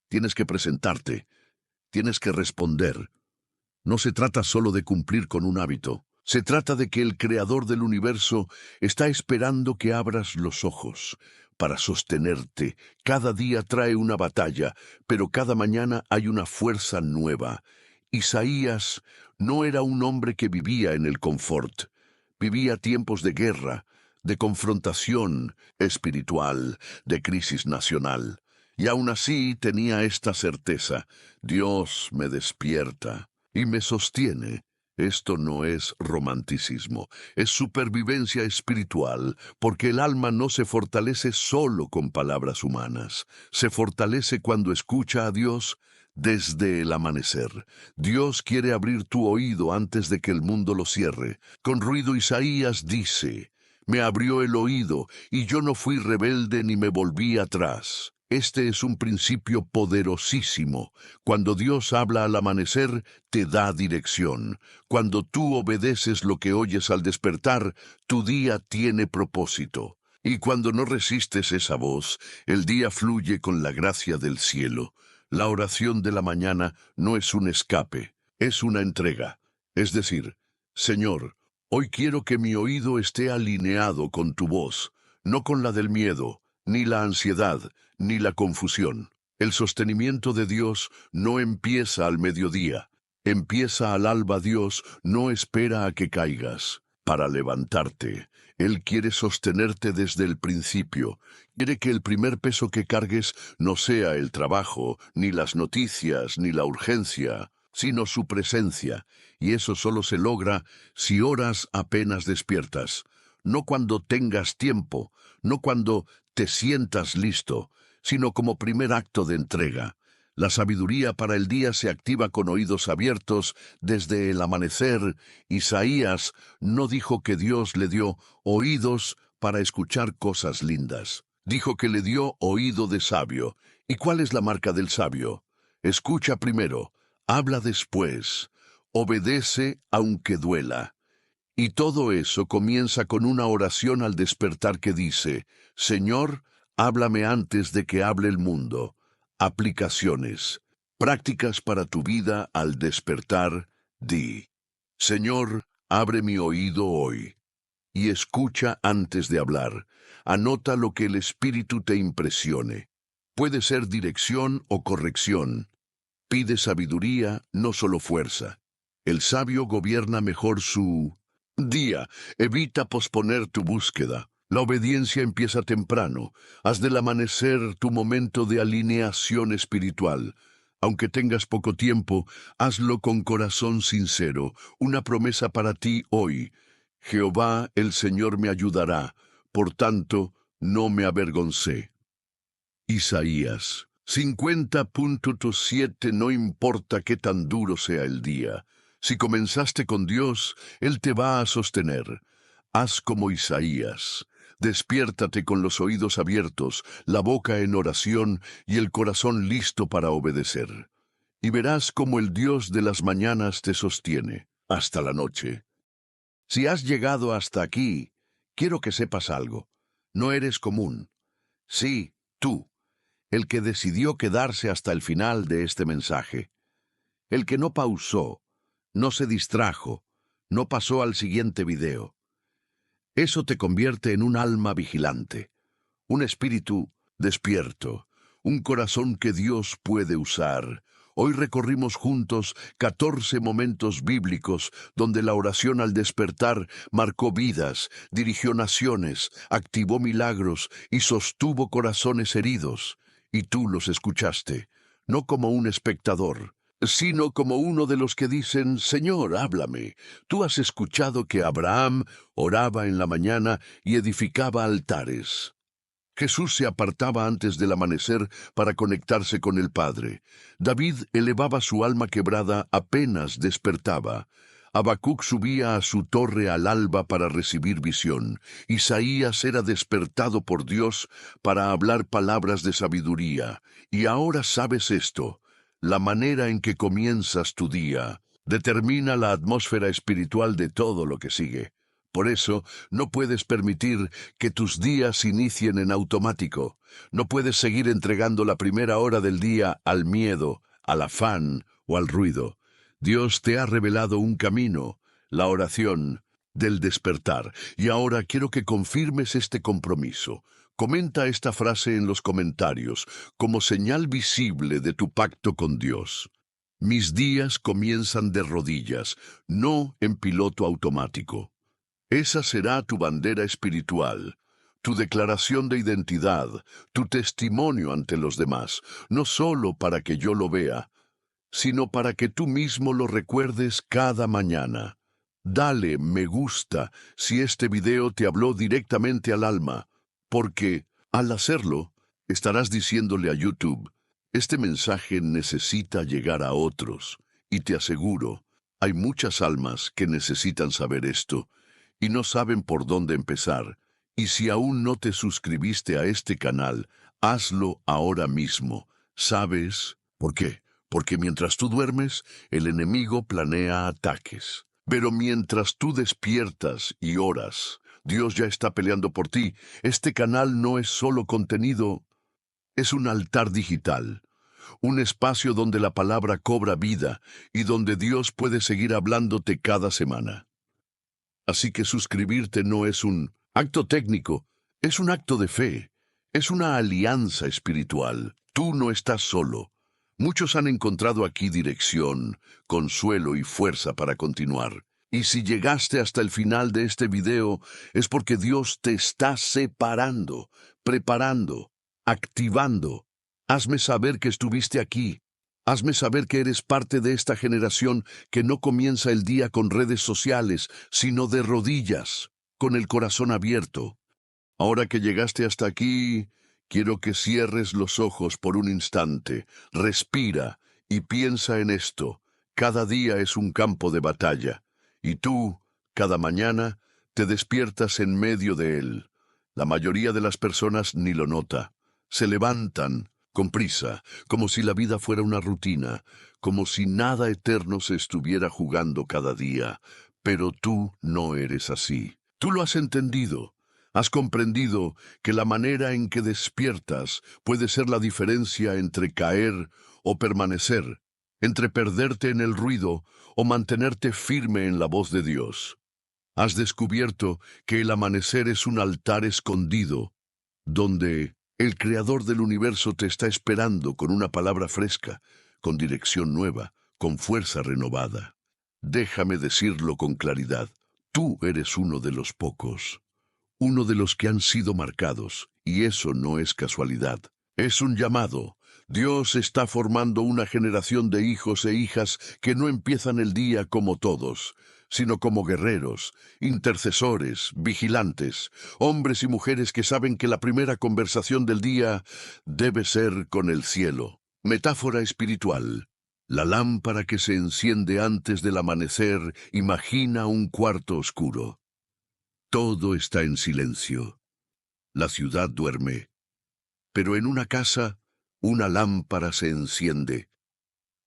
Tienes que presentarte. Tienes que responder. No se trata solo de cumplir con un hábito. Se trata de que el Creador del universo está esperando que abras los ojos para sostenerte. Cada día trae una batalla, pero cada mañana hay una fuerza nueva. Isaías no era un hombre que vivía en el confort. Vivía tiempos de guerra, de confrontación espiritual, de crisis nacional. Y aún así tenía esta certeza: Dios me despierta y me sostiene. Esto no es romanticismo, es supervivencia espiritual, porque el alma no se fortalece solo con palabras humanas, se fortalece cuando escucha a Dios desde el amanecer. Dios quiere abrir tu oído antes de que el mundo lo cierre. Con ruido Isaías dice: me abrió el oído, y yo no fui rebelde ni me volví atrás. Este es un principio poderosísimo. Cuando Dios habla al amanecer, te da dirección. Cuando tú obedeces lo que oyes al despertar, tu día tiene propósito. Y cuando no resistes esa voz, el día fluye con la gracia del cielo. La oración de la mañana no es un escape, es una entrega. Es decir, Señor, hoy quiero que mi oído esté alineado con tu voz, no con la del miedo, ni la ansiedad, ni la confusión. El sostenimiento de Dios no empieza al mediodía, empieza al alba. Dios no espera a que caigas para levantarte. Él quiere sostenerte desde el principio. Quiere que el primer peso que cargues no sea el trabajo, ni las noticias, ni la urgencia, sino su presencia. Y eso solo se logra si oras apenas despiertas. No cuando tengas tiempo, no cuando te sientas listo, sino como primer acto de entrega. La sabiduría para el día se activa con oídos abiertos desde el amanecer. Isaías no dijo que Dios le dio oídos para escuchar cosas lindas. Dijo que le dio oído de sabio. ¿Y cuál es la marca del sabio? Escucha primero, habla después, obedece aunque duela. Y todo eso comienza con una oración al despertar que dice: Señor, háblame antes de que hable el mundo. Aplicaciones, prácticas para tu vida al despertar. Di: Señor, abre mi oído hoy. Y escucha antes de hablar. Anota lo que el Espíritu te impresione. Puede ser dirección o corrección. Pide sabiduría, no solo fuerza. El sabio gobierna mejor su día. Evita posponer tu búsqueda. La obediencia empieza temprano. Haz del amanecer tu momento de alineación espiritual. Aunque tengas poco tiempo, hazlo con corazón sincero. Una promesa para ti hoy: Jehová el Señor me ayudará, por tanto, no me avergoncé. Isaías 50.7. No importa qué tan duro sea el día. Si comenzaste con Dios, Él te va a sostener. Haz como Isaías. Despiértate con los oídos abiertos, la boca en oración y el corazón listo para obedecer. Y verás cómo el Dios de las mañanas te sostiene hasta la noche. Si has llegado hasta aquí, quiero que sepas algo. No eres común. Sí, tú, el que decidió quedarse hasta el final de este mensaje, el que no pausó, no se distrajo, no pasó al siguiente video. Eso te convierte en un alma vigilante, un espíritu despierto, un corazón que Dios puede usar. Hoy recorrimos juntos 14 momentos bíblicos donde la oración al despertar marcó vidas, dirigió naciones, activó milagros y sostuvo corazones heridos. Y tú los escuchaste, no como un espectador, sino como uno de los que dicen, Señor, háblame. Tú has escuchado que Abraham oraba en la mañana y edificaba altares. Jesús se apartaba antes del amanecer para conectarse con el Padre. David elevaba su alma quebrada apenas despertaba. Habacuc subía a su torre al alba para recibir visión. Isaías era despertado por Dios para hablar palabras de sabiduría. Y ahora sabes esto: la manera en que comienzas tu día determina la atmósfera espiritual de todo lo que sigue. Por eso, no puedes permitir que tus días inicien en automático. No puedes seguir entregando la primera hora del día al miedo, al afán o al ruido. Dios te ha revelado un camino, la oración del despertar. Y ahora quiero que confirmes este compromiso. Comenta esta frase en los comentarios como señal visible de tu pacto con Dios. Mis días comienzan de rodillas, no en piloto automático. Esa será tu bandera espiritual, tu declaración de identidad, tu testimonio ante los demás, no solo para que yo lo vea, sino para que tú mismo lo recuerdes cada mañana. Dale me gusta si este video te habló directamente al alma, porque, al hacerlo, estarás diciéndole a YouTube, este mensaje necesita llegar a otros, y te aseguro, hay muchas almas que necesitan saber esto, y no saben por dónde empezar. Y si aún no te suscribiste a este canal, hazlo ahora mismo. ¿Sabes por qué? Porque mientras tú duermes, el enemigo planea ataques. Pero mientras tú despiertas y oras, Dios ya está peleando por ti. Este canal no es solo contenido, es un altar digital, un espacio donde la palabra cobra vida y donde Dios puede seguir hablándote cada semana. Así que suscribirte no es un acto técnico, es un acto de fe, es una alianza espiritual. Tú no estás solo. Muchos han encontrado aquí dirección, consuelo y fuerza para continuar. Y si llegaste hasta el final de este video, es porque Dios te está separando, preparando, activando. Hazme saber que estuviste aquí. Hazme saber que eres parte de esta generación que no comienza el día con redes sociales, sino de rodillas, con el corazón abierto. Ahora que llegaste hasta aquí, quiero que cierres los ojos por un instante, respira y piensa en esto. Cada día es un campo de batalla, y tú, cada mañana, te despiertas en medio de él. La mayoría de las personas ni lo nota. Se levantan con prisa, como si la vida fuera una rutina, como si nada eterno se estuviera jugando cada día. Pero tú no eres así. Tú lo has entendido. Has comprendido que la manera en que despiertas puede ser la diferencia entre caer o permanecer, entre perderte en el ruido o mantenerte firme en la voz de Dios. Has descubierto que el amanecer es un altar escondido, donde el Creador del universo te está esperando con una palabra fresca, con dirección nueva, con fuerza renovada. Déjame decirlo con claridad. Tú eres uno de los pocos, uno de los que han sido marcados, y eso no es casualidad. Es un llamado. Dios está formando una generación de hijos e hijas que no empiezan el día como todos, sino como guerreros, intercesores, vigilantes, hombres y mujeres que saben que la primera conversación del día debe ser con el cielo. Metáfora espiritual. La lámpara que se enciende antes del amanecer imagina un cuarto oscuro. Todo está en silencio. La ciudad duerme. Pero en una casa, una lámpara se enciende.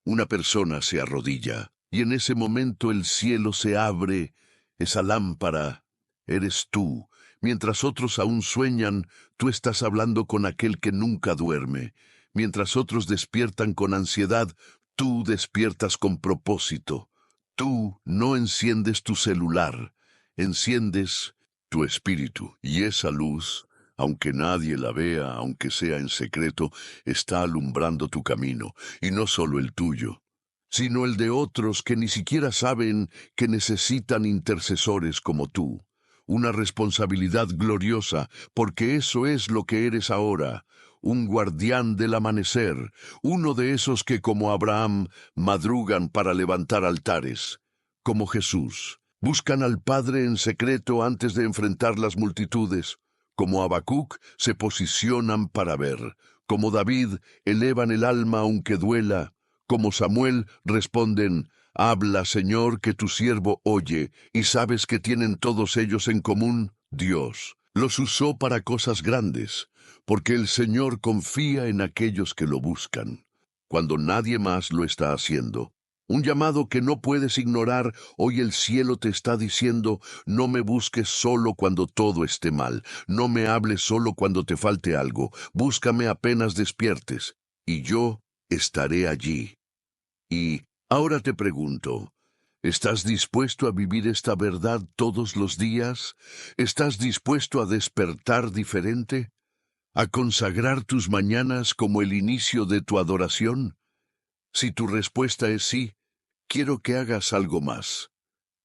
Una persona se arrodilla, y en ese momento el cielo se abre. Esa lámpara eres tú, Mientras otros aún sueñan, tú estás hablando con aquel que nunca duerme. Mientras otros despiertan con ansiedad, tú despiertas con propósito. Tú no enciendes tu celular, enciendes tu espíritu. Y esa luz, aunque nadie la vea, aunque sea en secreto, está alumbrando tu camino, y no solo el tuyo, sino el de otros que ni siquiera saben que necesitan intercesores como tú. Una responsabilidad gloriosa, porque eso es lo que eres ahora, un guardián del amanecer, uno de esos que como Abraham madrugan para levantar altares, como Jesús. Buscan al Padre en secreto antes de enfrentar las multitudes. Como Habacuc se posicionan para ver. Como David elevan el alma aunque duela. Como Samuel responden: habla, Señor, que tu siervo oye, y sabes que tienen todos ellos en común. Dios los usó para cosas grandes, porque el Señor confía en aquellos que lo buscan, cuando nadie más lo está haciendo. Un llamado que no puedes ignorar. Hoy el cielo te está diciendo: no me busques solo cuando todo esté mal, no me hables solo cuando te falte algo, búscame apenas despiertes, y yo estaré allí. Y ahora te pregunto, ¿estás dispuesto a vivir esta verdad todos los días? ¿Estás dispuesto a despertar diferente? ¿A consagrar tus mañanas como el inicio de tu adoración? Si tu respuesta es sí, quiero que hagas algo más.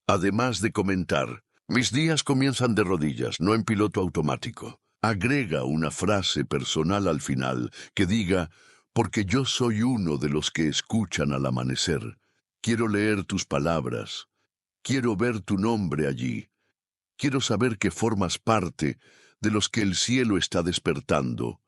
Además de comentar: mis días comienzan de rodillas, no en piloto automático. Agrega una frase personal al final que diga: porque yo soy uno de los que escuchan al amanecer. Quiero leer tus palabras. Quiero ver tu nombre allí. Quiero saber que formas parte de los que el cielo está despertando.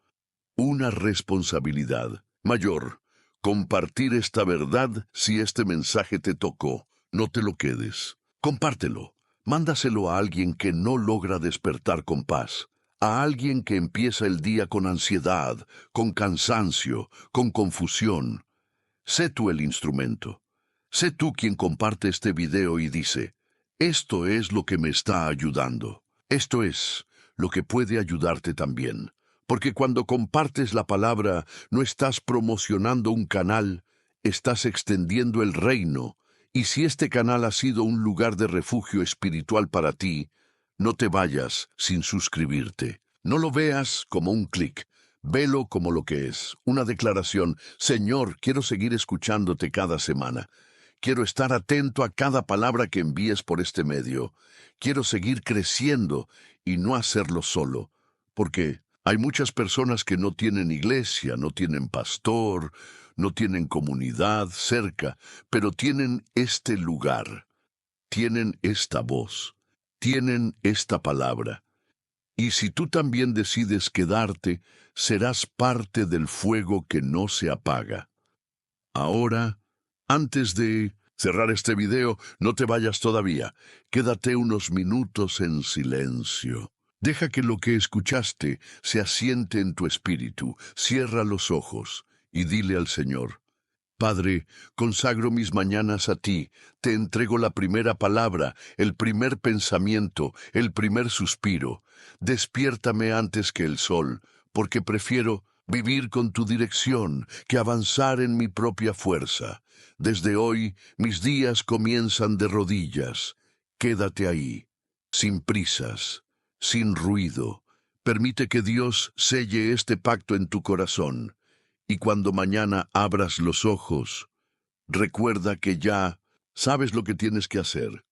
Una responsabilidad mayor: compartir esta verdad. Si este mensaje te tocó, no te lo quedes. Compártelo. Mándaselo a alguien que no logra despertar con paz, a alguien que empieza el día con ansiedad, con cansancio, con confusión. Sé tú el instrumento. Sé tú quien comparte este video y dice: esto es lo que me está ayudando. Esto es lo que puede ayudarte también. Porque cuando compartes la palabra, no estás promocionando un canal, estás extendiendo el reino. Y si este canal ha sido un lugar de refugio espiritual para ti, no te vayas sin suscribirte. No lo veas como un clic. Velo como lo que es, una declaración: Señor, quiero seguir escuchándote cada semana. Quiero estar atento a cada palabra que envíes por este medio. Quiero seguir creciendo y no hacerlo solo, porque hay muchas personas que no tienen iglesia, no tienen pastor, no tienen comunidad cerca, pero tienen este lugar, tienen esta voz, tienen esta palabra. Y si tú también decides quedarte, serás parte del fuego que no se apaga. Ahora, antes de cerrar este video, no te vayas todavía. Quédate unos minutos en silencio. Deja que lo que escuchaste se asiente en tu espíritu. Cierra los ojos y dile al Señor: Padre, consagro mis mañanas a ti. Te entrego la primera palabra, el primer pensamiento, el primer suspiro. Despiértame antes que el sol, porque prefiero vivir con tu dirección que avanzar en mi propia fuerza. Desde hoy, mis días comienzan de rodillas. Quédate ahí, sin prisas, sin ruido. Permite que Dios selle este pacto en tu corazón. Y cuando mañana abras los ojos, recuerda que ya sabes lo que tienes que hacer.